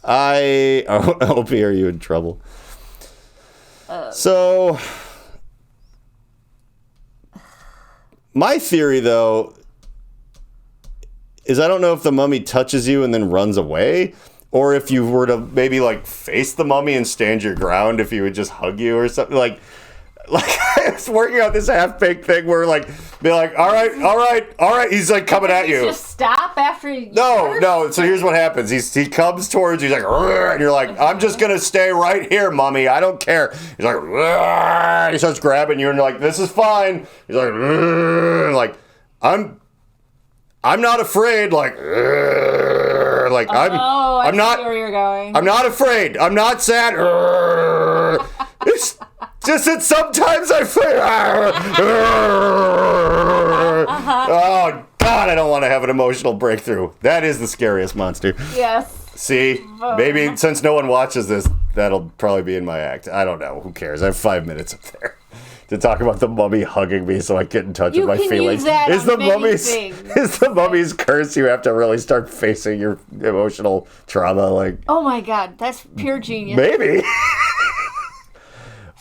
I hope are you in trouble. So, my theory, though, is I don't know if the mummy touches you and then runs away, or if you were to maybe, like, face the mummy and stand your ground, if he would just hug you or something. Like I was working out this half-baked thing where, like, be like, all right, he's, like, coming at you. Just stop after you... No, so here's what happens. He comes towards you, he's like, and you're like, I'm just gonna stay right here, mummy, I don't care. He's like, he starts grabbing you, and you're like, this is fine. He's like, I'm not afraid, like, I'm not... where you're going. I'm not afraid. I'm not sad. It's just that sometimes I feel... Oh, God, God, I don't want to have an emotional breakthrough. That is the scariest monster. Yes. See, maybe since no one watches this, that'll probably be in my act. I don't know. Who cares? I have 5 minutes up there to talk about the mummy hugging me so I get in touch with my feelings. Is the mummy's curse? You have to really start facing your emotional trauma. Like, oh my God, that's pure genius. Maybe.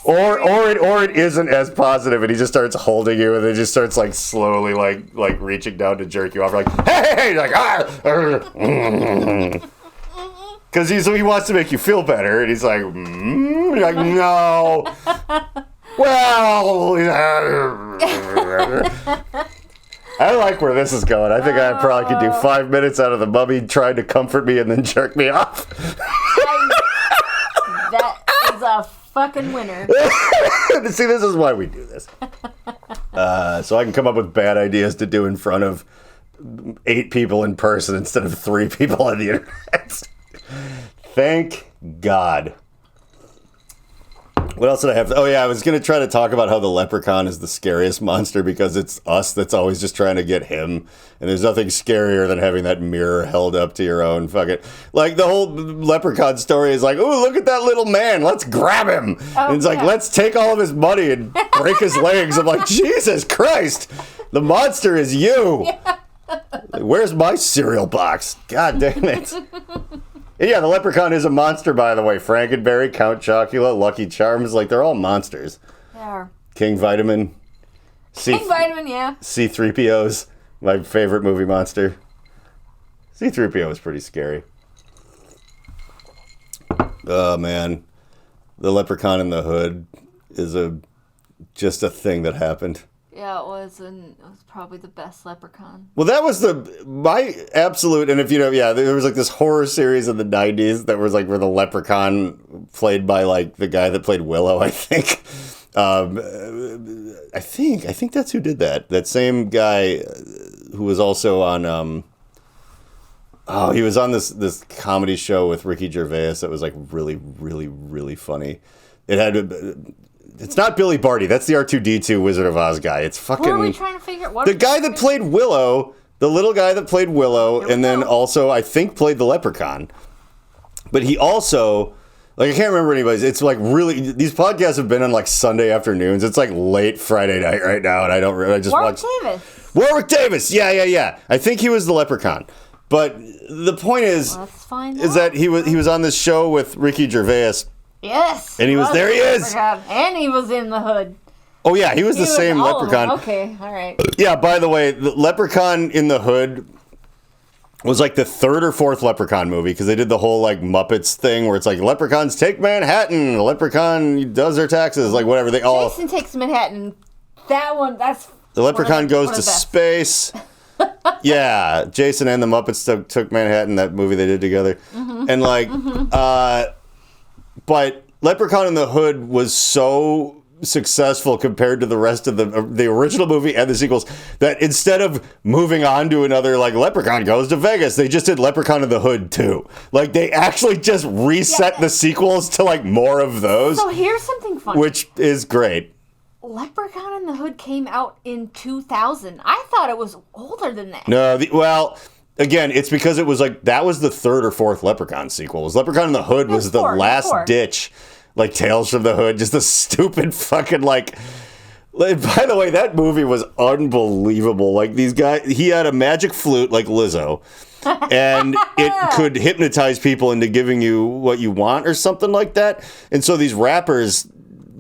Or it isn't as positive, and he just starts holding you, and then just starts like slowly like reaching down to jerk you off, like hey, like because he wants to make you feel better, and he's like, You're like no, well, I like where this is going. I think I probably could do 5 minutes out of the mummy trying to comfort me and then jerk me off. That is a fucking winner. See, this is why we do this. So I can come up with bad ideas to do in front of 8 people in person instead of 3 people on the internet. Thank God. What else did I have? Oh, yeah, I was going to try to talk about how the leprechaun is the scariest monster because it's us that's always just trying to get him. And there's nothing scarier than having that mirror held up to your own fucking... Like, the whole leprechaun story is like, ooh, look at that little man. Let's grab him. And it's like, let's take all of his money and break his legs. I'm like, Jesus Christ. The monster is you. Yeah. Where's my cereal box? God damn it. Yeah, the leprechaun is a monster, by the way. Frankenberry, Count Chocula, Lucky Charms, like, they're all monsters. They are. King Vitamin. King Vitamin, yeah. C-3PO's my favorite movie monster. C-3PO is pretty scary. Oh, man. The Leprechaun in the Hood is just a thing that happened. Yeah, it was probably the best Leprechaun. Well, that was my absolute, and if you know, yeah, there was like this horror series in the 90s that was like where the Leprechaun played by like the guy that played Willow, I think. I think that's who did that. That same guy who was also on, he was on this comedy show with Ricky Gervais that was like really, really, really funny. It's not Billy Barty. That's the R2-D2 Wizard of Oz guy. It's fucking... What are we trying to figure out? The guy that played Willow, the little guy that played Willow, and then also, I think, played the Leprechaun. But he also... Like, I can't remember anybody's. It's like really... These podcasts have been on like Sunday afternoons. It's like late Friday night right now, and I just watched... Warwick Davis! Yeah. I think he was the Leprechaun. But the point is... Let's find out. Is that he was on this show with Ricky Gervais... Yes. And he was there. He is. And he was in the hood. Oh yeah, he was the same Leprechaun. Okay, all right. Yeah. By the way, the Leprechaun in the Hood was like the 3rd or 4th Leprechaun movie because they did the whole like Muppets thing where it's like leprechauns take Manhattan, Leprechaun does their taxes, like whatever they all. Jason takes Manhattan. That one. That's the Leprechaun goes to space. Yeah, Jason and the Muppets took Manhattan. That movie they did together, and like. But Leprechaun in the Hood was so successful compared to the rest of the original movie and the sequels that instead of moving on to another like Leprechaun goes to Vegas, they just did Leprechaun in the Hood 2. Like they actually just reset the sequels to like more of those. So here's something funny. Which is great. Leprechaun in the Hood came out in 2000. I thought it was older than that. No, again, it's because it was like, that was the 3rd or 4th Leprechaun sequel. Leprechaun in the Hood was the last ditch, like Tales from the Hood, just a stupid fucking like, by the way, that movie was unbelievable. Like these guys, he had a magic flute like Lizzo, and it could hypnotize people into giving you what you want or something like that. And so these rappers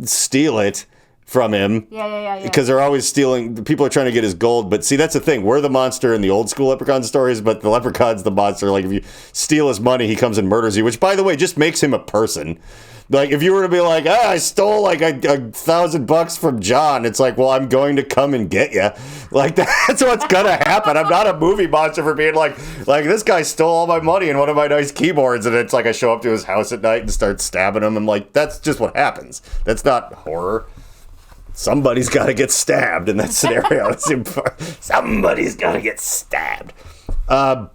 steal it from him. Yeah. Because they're always stealing. People are trying to get his gold. But see, that's the thing. We're the monster in the old school Leprechaun stories, but the Leprechaun's the monster. Like, if you steal his money, he comes and murders you, which, by the way, just makes him a person. Like, if you were to be like, I stole like $1,000 from John, it's like, well, I'm going to come and get you. Like, that's what's going to happen. I'm not a movie monster for being like, this guy stole all my money and one of my nice keyboards. And it's like, I show up to his house at night and start stabbing him. I'm like, that's just what happens. That's not horror. Somebody's got to get stabbed in that scenario. Somebody's got to get stabbed. But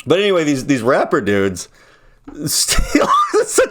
anyway, these rapper dudes steal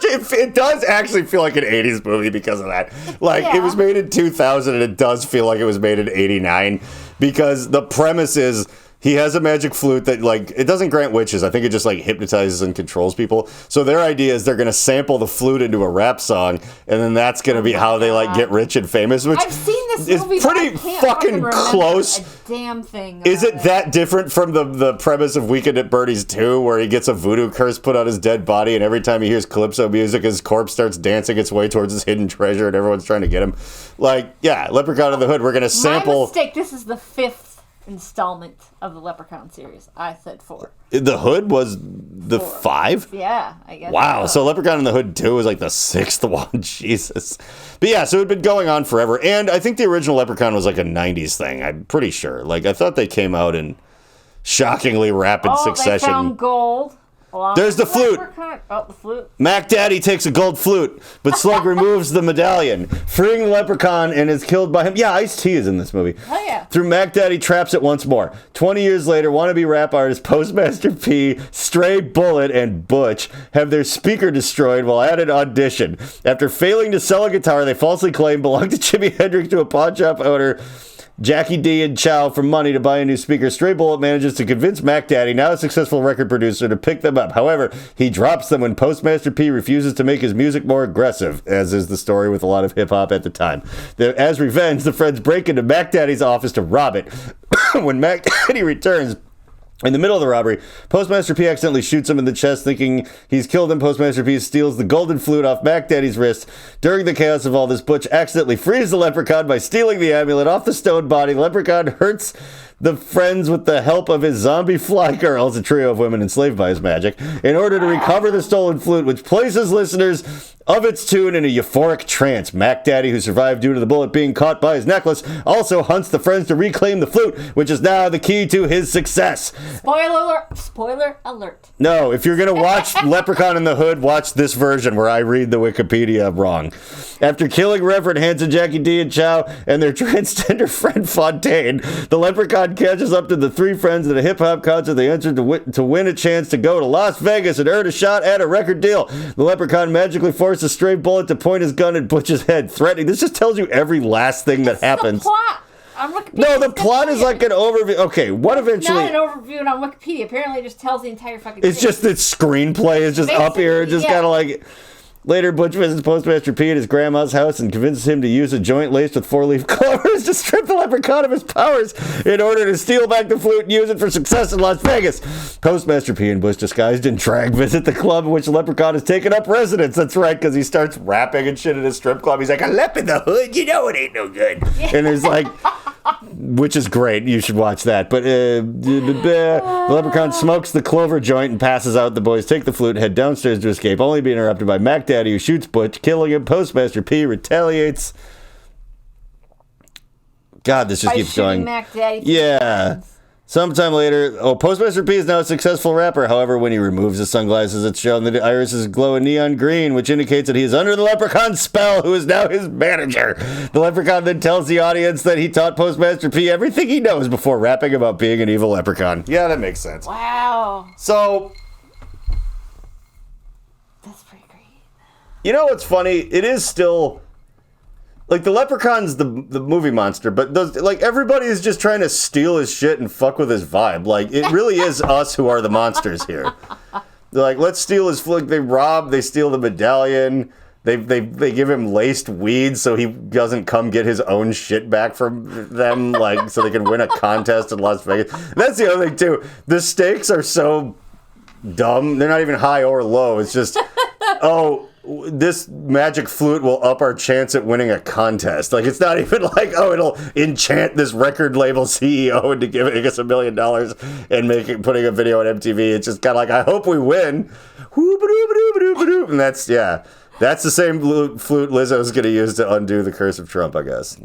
it does actually feel like an 80s movie because of that. Like, It was made in 2000 and it does feel like it was made in 89 because the premise is He has a magic flute that, like, it doesn't grant wishes. I think it just, like, hypnotizes and controls people. So their idea is they're going to sample the flute into a rap song, and then that's going to be how they, like, get rich and famous, which I've seen this is movie, pretty fucking close. A damn thing. Is it that different from the premise of Weekend at Bernie's 2, where he gets a voodoo curse put on his dead body, and every time he hears calypso music, his corpse starts dancing its way towards his hidden treasure, and everyone's trying to get him? Like, yeah, Leprechaun in the Hood, we're going to sample... My mistake, this is the 5th installment of the Leprechaun series. I said 4. The Hood was the 5? Yeah, I guess. Wow, so Leprechaun in the Hood 2 was like the 6th one. Jesus. But yeah, so it had been going on forever. And I think the original Leprechaun was like a 90s thing. I'm pretty sure. Like, I thought they came out in shockingly rapid succession. They found gold. There's the flute. Oh, the flute. Mac Daddy takes a gold flute, but Slug removes the medallion, freeing the leprechaun and is killed by him. Yeah, Ice-T is in this movie. Oh, yeah. Through Mac Daddy traps it once more. 20 years later, wannabe rap artists Postmaster P, Stray Bullet, and Butch have their speaker destroyed while at an audition. After failing to sell a guitar they falsely claim belonged to Jimi Hendrix to a pawn shop owner, Jackie D and Chow, for money to buy a new speaker. Stray Bullet manages to convince Mac Daddy, now a successful record producer, to pick them up. However, he drops them when Postmaster P refuses to make his music more aggressive, as is the story with a lot of hip-hop at the time. As revenge, the friends break into Mac Daddy's office to rob it. When Mac Daddy returns, in the middle of the robbery, Postmaster P accidentally shoots him in the chest, thinking he's killed him. Postmaster P steals the golden flute off Mac Daddy's wrist. During the chaos of all this, Butch accidentally frees the leprechaun by stealing the amulet off the stone body. Leprechaun hurts the friends with the help of his zombie fly girls, a trio of women enslaved by his magic, in order to recover the stolen flute, which places listeners of its tune in a euphoric trance. Mac Daddy, who survived due to the bullet being caught by his necklace, also hunts the friends to reclaim the flute, which is now the key to his success. Spoiler alert. No, if you're going to watch Leprechaun in the Hood, watch this version where I read the Wikipedia wrong. After killing Reverend, Hanson, Jackie D, and Chow, and their transgender friend Fontaine, the leprechaun catches up to the three friends at a hip-hop concert. They enter to win a chance to go to Las Vegas and earn a shot at a record deal. The leprechaun magically forces a Stray Bullet to point his gun at Butch's head, threatening. This just tells you every last thing that happens. The plot. On Wikipedia, no, the plot is like an overview. Okay, what eventually... Not an overview on Wikipedia. Apparently it just tells the entire fucking It's thing. just the screenplay is just up here, just kind of like... Later, Butch visits Postmaster P at his grandma's house and convinces him to use a joint laced with 4-leaf clovers to strip the leprechaun of his powers in order to steal back the flute and use it for success in Las Vegas. Postmaster P and Butch, disguised in drag, visit the club in which the leprechaun has taken up residence. That's right, because he starts rapping and shit at his strip club. He's like, I left in the hood, you know it ain't no good. And there's like... Which is great. You should watch that. But the leprechaun smokes the clover joint and passes out. The boys take the flute, head downstairs to escape, only be interrupted by Mac Daddy, who shoots Butch, killing him. Postmaster P retaliates. God, this just keeps going. Mac Daddy. Yeah. Sometime later, Postmaster P is now a successful rapper. However, when he removes his sunglasses, it's shown that the irises glow a neon green, which indicates that he is under the leprechaun's spell, who is now his manager. The leprechaun then tells the audience that he taught Postmaster P everything he knows before rapping about being an evil leprechaun. Yeah, that makes sense. Wow. So... That's pretty great. You know what's funny? It is still... Like, the leprechaun's the movie monster, but those, like, everybody is just trying to steal his shit and fuck with his vibe. Like, it really is us who are the monsters here. They're like, let's steal his flute. They steal the medallion. They give him laced weed so he doesn't come get his own shit back from them, like, so they can win a contest in Las Vegas. That's the other thing, too. The stakes are so dumb. They're not even high or low. It's just, this magic flute will up our chance at winning a contest. Like, it's not even like, it'll enchant this record label CEO into giving us $1 million and putting a video on MTV. It's just kind of like, I hope we win. And that's the same flute Lizzo's going to use to undo the curse of Trump, I guess.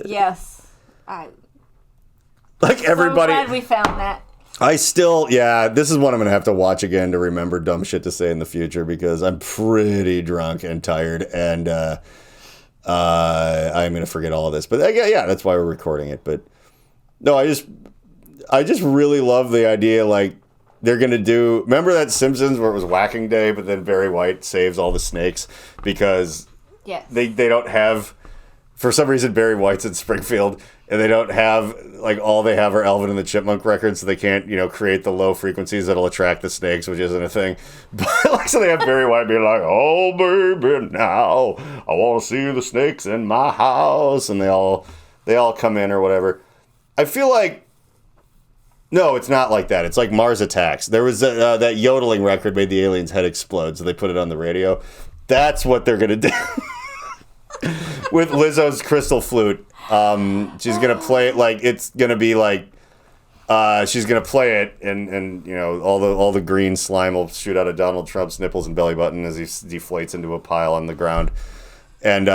Yes. Like, everybody. So glad we found that. This is one I'm going to have to watch again to remember dumb shit to say in the future, because I'm pretty drunk and tired, and I'm going to forget all of this. But that's why we're recording it. But no, I just really love the idea, like, they're going to do, remember that Simpsons where it was whacking day, but then Barry White saves all the snakes because they don't have for some reason Barry White's in Springfield, and they don't have, like, all they have are Alvin and the Chipmunk records, so they can't, create the low frequencies that'll attract the snakes, which isn't a thing. But, like, so they have Barry White being like, oh, baby, now I want to see the snakes in my house, and they all come in or whatever. I feel like, no, it's not like that. It's like Mars Attacks. There was that yodeling record made the alien's head explode, so they put it on the radio. That's what they're going to do with Lizzo's crystal flute. She's going to play it like it's going to be like she's going to play it, and all the green slime will shoot out of Donald Trump's nipples and belly button as he deflates into a pile on the ground. And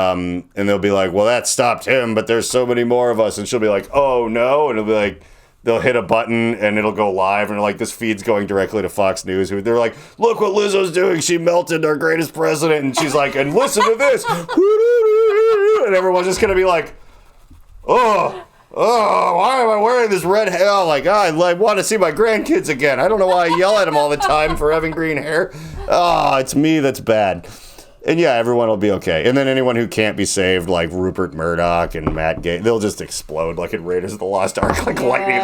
they'll be like, well, that stopped him, but there's so many more of us. And she'll be like, oh, no. And it'll be like, they'll hit a button and it'll go live, and like this feed's going directly to Fox News. They're like, look what Lizzo's doing. She melted our greatest president. And she's like, and listen to this. And everyone's just going to be like, oh, why am I wearing this red hair? Like, I want to see my grandkids again. I don't know why I yell at them all the time for having green hair. It's me that's bad. And yeah, everyone will be okay. And then anyone who can't be saved, like Rupert Murdoch and Matt Gaetz, they'll just explode like in Raiders of the Lost Ark, like lightning.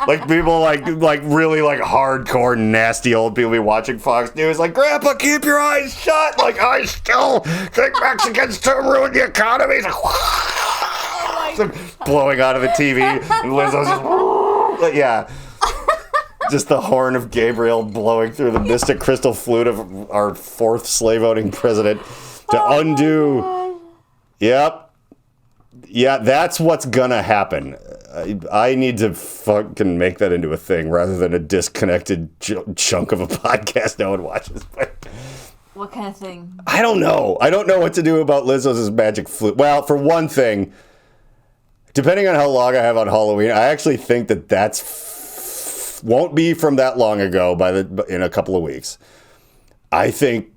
Like people like really like hardcore nasty old people be watching Fox News like, Grandpa, keep your eyes shut. Like, I still think Mexicans to ruin the economy. Like, blowing out of the TV, and Lizzo's just, yeah. Just the horn of Gabriel blowing through the mystic crystal flute of our fourth slave-owning president to undo. Yep. Yeah, that's what's gonna happen. I need to fucking make that into a thing rather than a disconnected chunk of a podcast no one watches. But what kind of thing? I don't know. I don't know what to do about Lizzo's magic flute. Well, for one thing, depending on how long I have on Halloween, I actually think that's won't be from that long ago in a couple of weeks. I think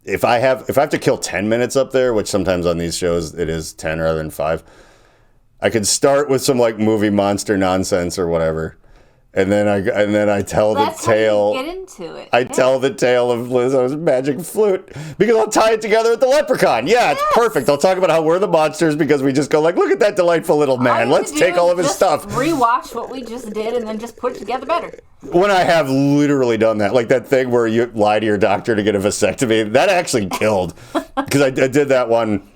if I have to kill 10 minutes up there, which sometimes on these shows it is 10 rather than 5, I could start with some like movie monster nonsense or whatever. And then I tell the tale. How you get into it. I tell the tale of Lizzo's magic flute because I'll tie it together with the leprechaun. Yeah, it's perfect. I'll talk about how we're the monsters because we just go like, look at that delightful little man. Let's take all of his stuff. Rewatch what we just did and then just put it together better. When I have literally done that, like that thing where you lie to your doctor to get a vasectomy, that actually killed because I did that one.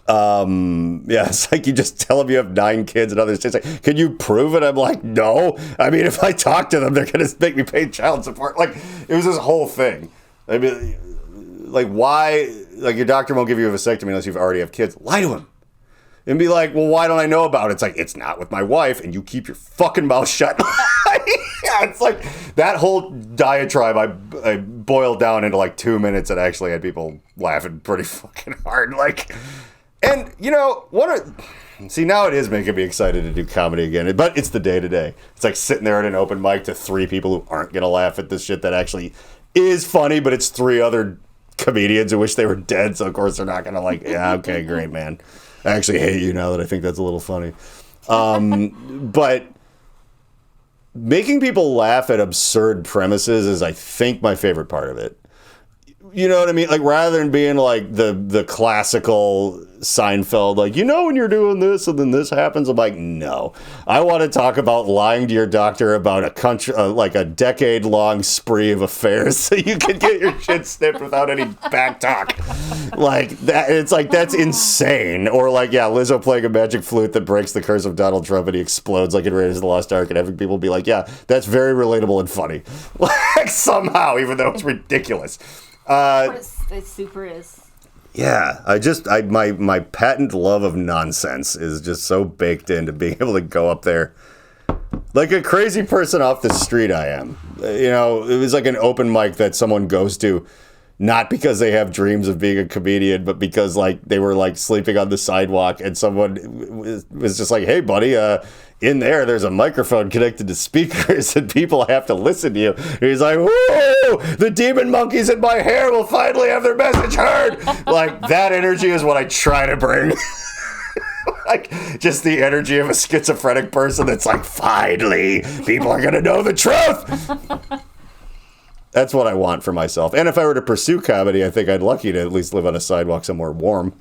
It's like you just tell them you have 9 kids and others say, like, can you prove it? I'm like, no. I mean, if I talk to them, they're going to make me pay child support. Like, it was this whole thing. I mean, like, why? Like, your doctor won't give you a vasectomy unless you already have kids. Lie to him. And be like, well, why don't I know about it? It's like, it's not with my wife, and you keep your fucking mouth shut. Yeah, it's like that whole diatribe I boiled down into like 2 minutes and actually had people laughing pretty fucking hard. Like... And, see, now it is making me excited to do comedy again, but it's the day-to-day. It's like sitting there at an open mic to 3 people who aren't going to laugh at this shit that actually is funny, but it's 3 other comedians who wish they were dead, so of course they're not going to like, yeah, okay, great, man. I actually hate you now that I think that's a little funny. But making people laugh at absurd premises is, I think, my favorite part of it. You know what I mean? Like, rather than being like the classical Seinfeld, like, when you're doing this and then this happens, I'm like, no. I want to talk about lying to your doctor about like a decade-long spree of affairs so you can get your shit snipped without any back talk. Like, that, it's like, that's insane. Or like, yeah, Lizzo playing a magic flute that breaks the curse of Donald Trump and he explodes like in Raiders of the Lost Ark, and having people be like, yeah, that's very relatable and funny. Like, somehow, even though it's ridiculous. It super is. Yeah, my patent love of nonsense is just so baked into being able to go up there like a crazy person off the street. I am. It was like an open mic that someone goes to, not because they have dreams of being a comedian, but because like they were like sleeping on the sidewalk and someone was just like, hey buddy, in there's a microphone connected to speakers and people have to listen to you. And he's like, whoa, the demon monkeys in my hair will finally have their message heard. Like, that energy is what I try to bring. Like, just the energy of a schizophrenic person that's like, finally, people are going to know the truth. That's what I want for myself. And if I were to pursue comedy, I think I'd lucky to at least live on a sidewalk somewhere warm.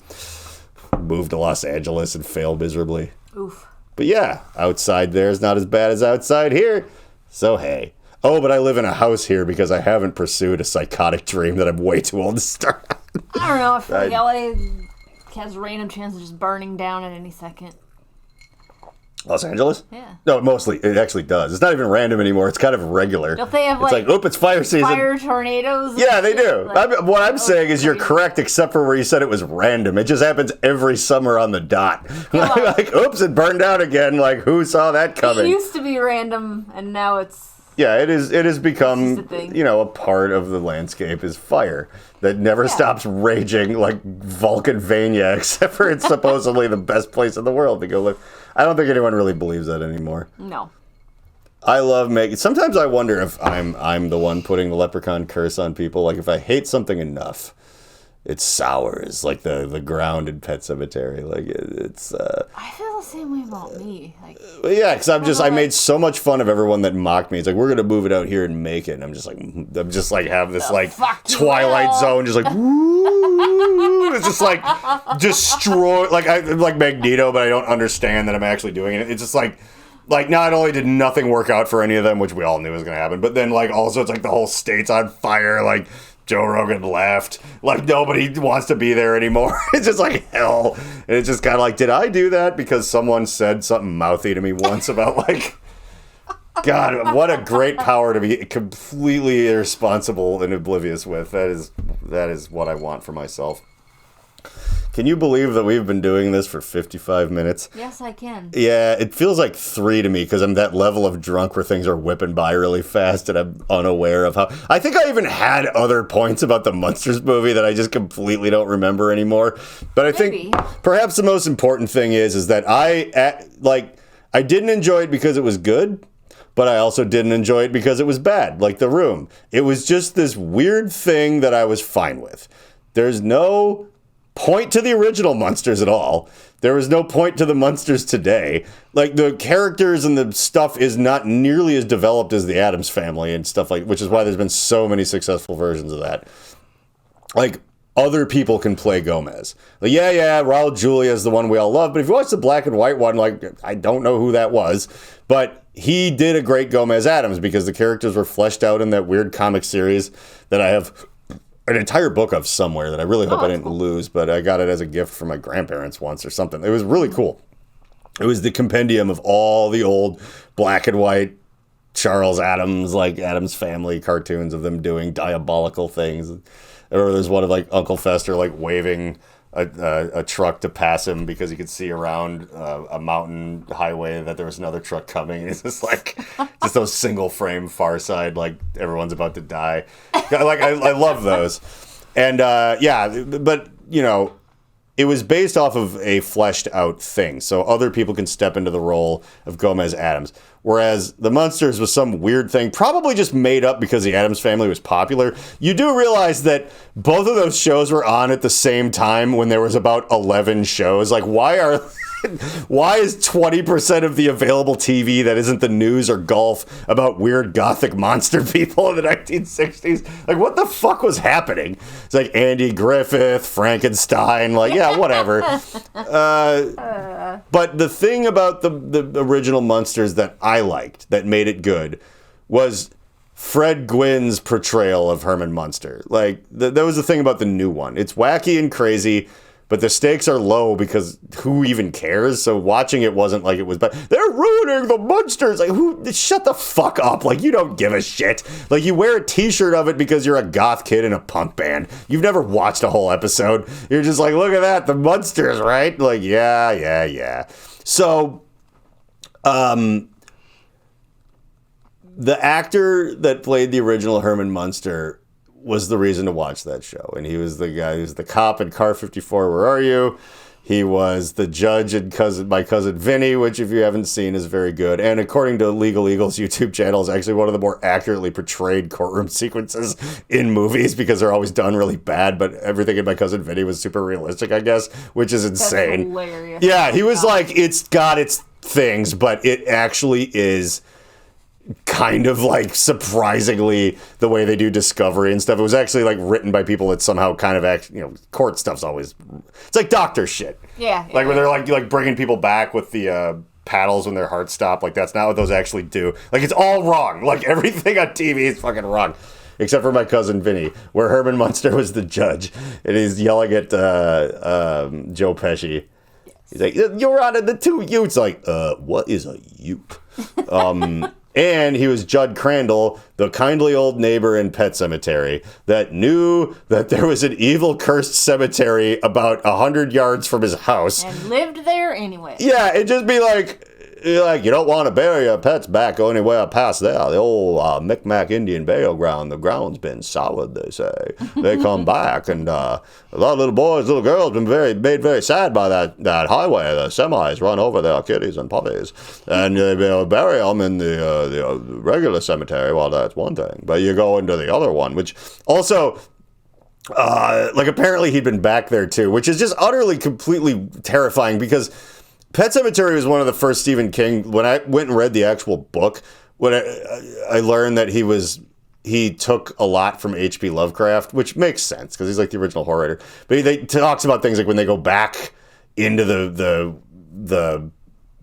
Move to Los Angeles and fail miserably. Oof. But yeah, outside there is not as bad as outside here. So hey. Oh, but I live in a house here because I haven't pursued a psychotic dream that I'm way too old to start. I don't know. I feel like LA has a random chance of just burning down at any second. Los Angeles? Yeah. No, mostly. It actually does. It's not even random anymore. It's kind of regular. Don't they have, it's like, oop, it's fire season. Fire tornadoes? Yeah, they do. What I'm saying is you're correct, except for where you said it was random. It just happens every summer on the dot. Like, oops, it burned out again. Like, who saw that coming? It used to be random, and now it's... Yeah, it has become, a part of the landscape is fire that never stops raging like Vulcanvania, except for it's supposedly the best place in the world to go live. I don't think anyone really believes that anymore. No. I love making... Sometimes I wonder if I'm the one putting the leprechaun curse on people. Like, if I hate something enough, it sours, like the ground in Pet Sematary. Like, it's... I feel the same way about me. Yeah, because I made so much fun of everyone that mocked me. It's like, we're going to move it out here and make it. And I'm just like, have this, Twilight Zone, just like, woo! It's just like, destroy, like Magneto, but I don't understand that I'm actually doing it. It's just like, not only did nothing work out for any of them, which we all knew was going to happen, but then, also, it's like the whole state's on fire, like, Joe Rogan left. Like, nobody wants to be there anymore. It's just like hell. And it's just kind of like, did I do that because someone said something mouthy to me once about, like... God, what a great power to be completely irresponsible and oblivious with. That is what I want for myself. Can you believe that we've been doing this for 55 minutes? Yes, I can. Yeah, it feels like 3 to me because I'm that level of drunk where things are whipping by really fast and I'm unaware of how... I think I even had other points about the Munsters movie that I just completely don't remember anymore. But I think perhaps the most important thing is that I didn't enjoy it because it was good, but I also didn't enjoy it because it was bad, like The Room. It was just this weird thing that I was fine with. There's no point to the original Munsters at all. There was no point to the Munsters today. Like, the characters and the stuff is not nearly as developed as the Addams Family and stuff which is why there's been so many successful versions of that. Like, other people can play Gomez. Like, Raul Julia is the one we all love, but if you watch the black and white one, I don't know who that was, but he did a great Gomez Addams because the characters were fleshed out in that weird comic series that I have an entire book of somewhere that I really hope I didn't lose, but I got it as a gift from my grandparents once or something. It was really cool. It was the compendium of all the old black and white Charles Addams, Addams Family cartoons of them doing diabolical things. Or there's one of Uncle Fester waving a truck to pass him because he could see around a mountain highway that there was another truck coming. It's just just those single frame Far Side, everyone's about to die. I love those. And but it was based off of a fleshed out thing. So other people can step into the role of Gomez Addams. Whereas the Munsters was some weird thing, probably just made up because the Addams Family was popular. You do realize that both of those shows were on at the same time when there was about 11 shows. Why is 20% of the available TV that isn't the news or golf about weird gothic monster people in the 1960s? What the fuck was happening? It's Andy Griffith, Frankenstein, whatever. But the thing about the original Munsters that I liked, that made it good, was Fred Gwynn's portrayal of Herman Munster. That was the thing about the new one. It's wacky and crazy, but the stakes are low because who even cares? So watching it wasn't like it was bad. They're ruining the Munsters. Shut the fuck up. You don't give a shit. You wear a t-shirt of it because you're a goth kid in a punk band. You've never watched a whole episode. You're just look at that, the Munsters, right? Yeah. So, the actor that played the original Herman Munster was the reason to watch that show. And he was the guy who's the cop in Car 54, Where Are You? He was the judge in My Cousin Vinny, which if you haven't seen is very good. And according to Legal Eagle's YouTube channel, is actually one of the more accurately portrayed courtroom sequences in movies because they're always done really bad. But everything in My Cousin Vinny was super realistic, I guess, which is insane. That's hilarious. Yeah, he was it's got its things, but it actually is... kind of like surprisingly the way they do Discovery and stuff. It was actually like written by people that somehow kind of court stuff's always, it's like doctor shit. Yeah. Like where they're like bringing people back with the paddles when their hearts stop. Like that's not what those actually do. Like it's all wrong. Like everything on TV is fucking wrong. Except for My Cousin Vinny, where Herman Munster was the judge. And he's yelling at Joe Pesci. He's like, you're out of the two Utes. Like, what is a Ute? And he was Judd Crandall, the kindly old neighbor in Pet Sematary that knew that there was an evil cursed cemetery about 100 yards from his house. And lived there anyway. Yeah, it'd just be like, you don't want to bury your pets back anywhere past there. The old Micmac Indian burial ground, the ground's been soured, they say. They come back, and a lot of little boys, little girls been made very sad by that highway. The semis run over their kitties and puppies. And they bury them in the regular cemetery. Well, that's one thing. But you go into the other one, which also... apparently he'd been back there too, which is just utterly, completely terrifying because... Pet Sematary was one of the first Stephen King. When I went and read the actual book, when I learned that he took a lot from H.P. Lovecraft, which makes sense because he's like the original horror writer. But he talks about things like when they go back into the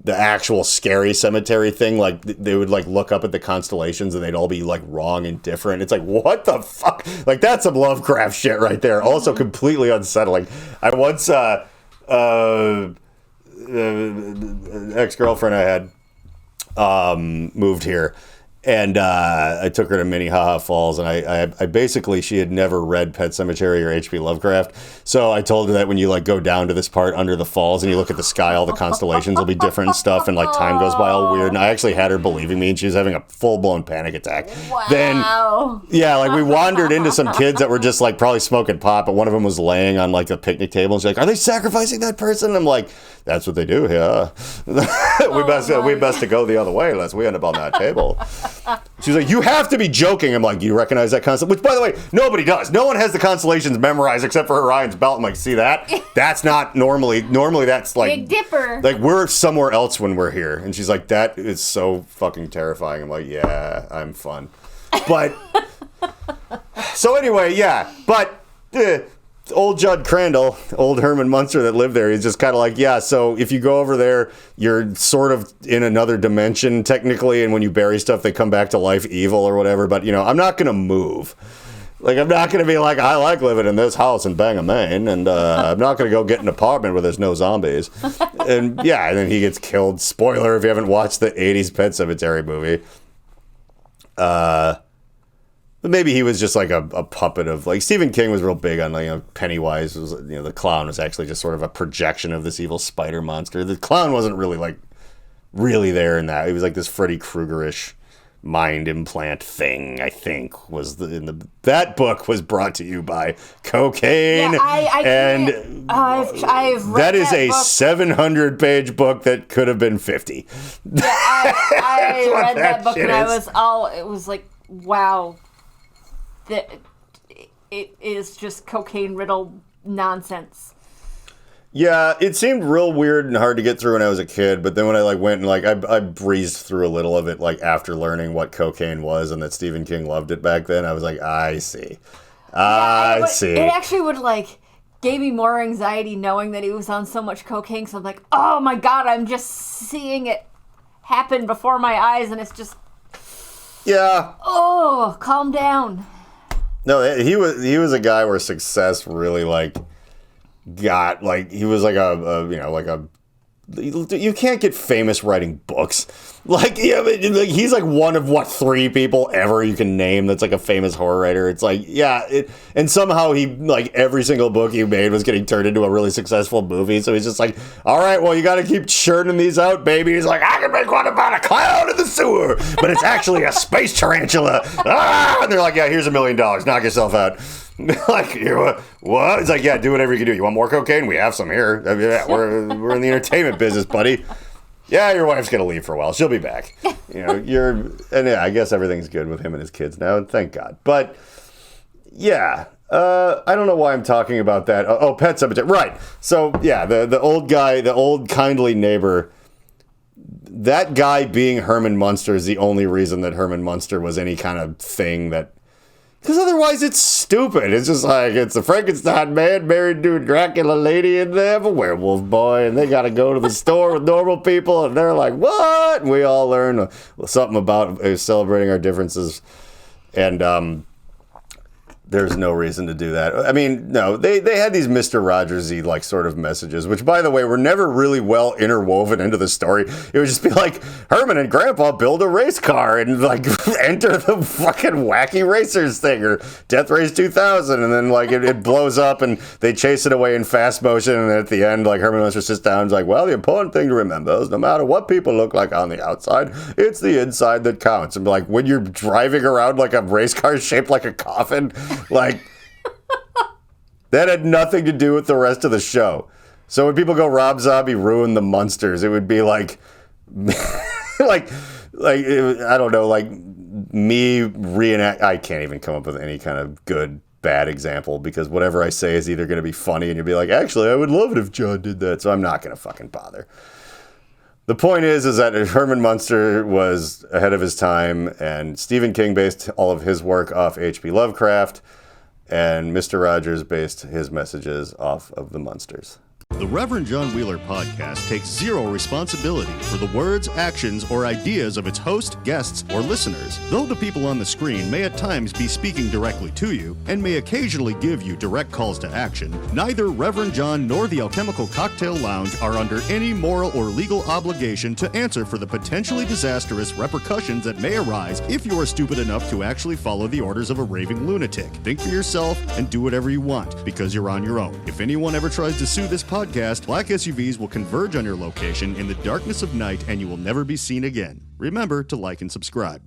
actual scary cemetery thing, like they would like look up at the constellations and they'd all be like wrong and different. It's like, what the fuck? Like that's some Lovecraft shit right there. Also completely unsettling. I once ex-girlfriend I had moved here, and I took her to Minnehaha Falls, and I basically, she had never read Pet Sematary or H.P. Lovecraft, so I told her that when you like go down to this part under the falls and you look at the sky, all the constellations will be different and stuff, and like time goes by all weird, and I actually had her believing me, and she was having a full-blown panic attack. Wow. Then, yeah, like we wandered into some kids that were just like probably smoking pot, but one of them was laying on like a picnic table, and she's like, are they sacrificing that person? And I'm like, that's what they do here. we best to go the other way unless we end up on that table. She's like, you have to be joking. I'm like, you recognize that constellation? Which, by the way, nobody does. No one has the constellations memorized except for Orion's belt. I'm like, see that? That's not normally that's like... Big Dipper. Like, we're somewhere else when we're here. And she's like, that is so fucking terrifying. I'm like, yeah, I'm fun. But... so anyway, yeah. But... old Judd Crandall, old Herman Munster that lived there, he's just kind of like, yeah, so if you go over there, you're sort of in another dimension, technically, and when you bury stuff, they come back to life evil or whatever, but, I'm not going to move. Like, I'm not going to be like, I like living in this house in Bangor, Maine, and I'm not going to go get an apartment where there's no zombies. And, yeah, and then he gets killed. Spoiler if you haven't watched the 80s Pet Sematary movie. But maybe he was just like a puppet of like Stephen King was real big on like Pennywise was the clown was actually just sort of a projection of this evil spider monster. The clown wasn't really there in that. It was like this Freddy Krueger-ish mind implant thing. I think was that book was brought to you by cocaine. Yeah, I've read that is a 700-page book that could have been 50. Yeah, I read that book and it was like, wow. That it is just cocaine riddled nonsense. Yeah, it seemed real weird and hard to get through when I was a kid, but then when I went and I breezed through a little of it after learning what cocaine was and that Stephen King loved it back then, I was like, I see. I see. It actually would gave me more anxiety knowing that he was on so much cocaine, so I'm like, oh my god, I'm just seeing it happen before my eyes and it's just... Yeah. Oh, calm down. No, he was a guy where success really got he was you can't get famous writing books. He's one of 3 people ever you can name that's a famous horror writer. It's and somehow he every single book he made was getting turned into a really successful movie. So he's just all right, well, you got to keep churning these out, baby. He's like, I can make one about a clown in the sewer, but it's actually a space tarantula. And they're like, yeah, here's $1 million. Knock yourself out. What? It's yeah, do whatever you can do. You want more cocaine? We have some here. Yeah, we're in the entertainment business, buddy. Yeah, your wife's gonna leave for a while. She'll be back. I guess everything's good with him and his kids now. Thank God. But yeah, I don't know why I'm talking about that. Pet Sematary, right? So yeah, the old guy, the old kindly neighbor, that guy being Herman Munster is the only reason that Herman Munster was any kind of thing that... Because otherwise it's stupid. It's just like, it's a Frankenstein man married to a Dracula lady and they have a werewolf boy and they got to go to the store with normal people and they're like, what? And we all learn something about celebrating our differences. And there's no reason to do that. I mean, no, they had these Mr. Rogers-y like sort of messages, which by the way were never really well interwoven into the story. It would just be like, Herman and Grandpa build a race car and like enter the fucking Wacky Racers thing or Death Race 2000, and then like it blows up and they chase it away in fast motion, and then at the end like Herman Munster sits down and is like, well, the important thing to remember is no matter what people look like on the outside, it's the inside that counts. And like when you're driving around like a race car shaped like a coffin, like, that had nothing to do with the rest of the show. So when people go, Rob Zombie ruined the Munsters, it would be like, like I don't know, like me reenact. I can't even come up with any kind of good, bad example because whatever I say is either going to be funny and you'll be like, actually, I would love it if John did that. So I'm not going to fucking bother. The point is that Herman Munster was ahead of his time, and Stephen King based all of his work off H.P. Lovecraft, and Mr. Rogers based his messages off of the Munsters. The Reverend John Wheeler podcast takes zero responsibility for the words, actions, or ideas of its host, guests, or listeners. Though the people on the screen may at times be speaking directly to you and may occasionally give you direct calls to action, neither Reverend John nor the Alchemical Cocktail Lounge are under any moral or legal obligation to answer for the potentially disastrous repercussions that may arise if you are stupid enough to actually follow the orders of a raving lunatic. Think for yourself and do whatever you want, because you're on your own. If anyone ever tries to sue this podcast, black SUVs will converge on your location in the darkness of night and you will never be seen again. Remember to like and subscribe.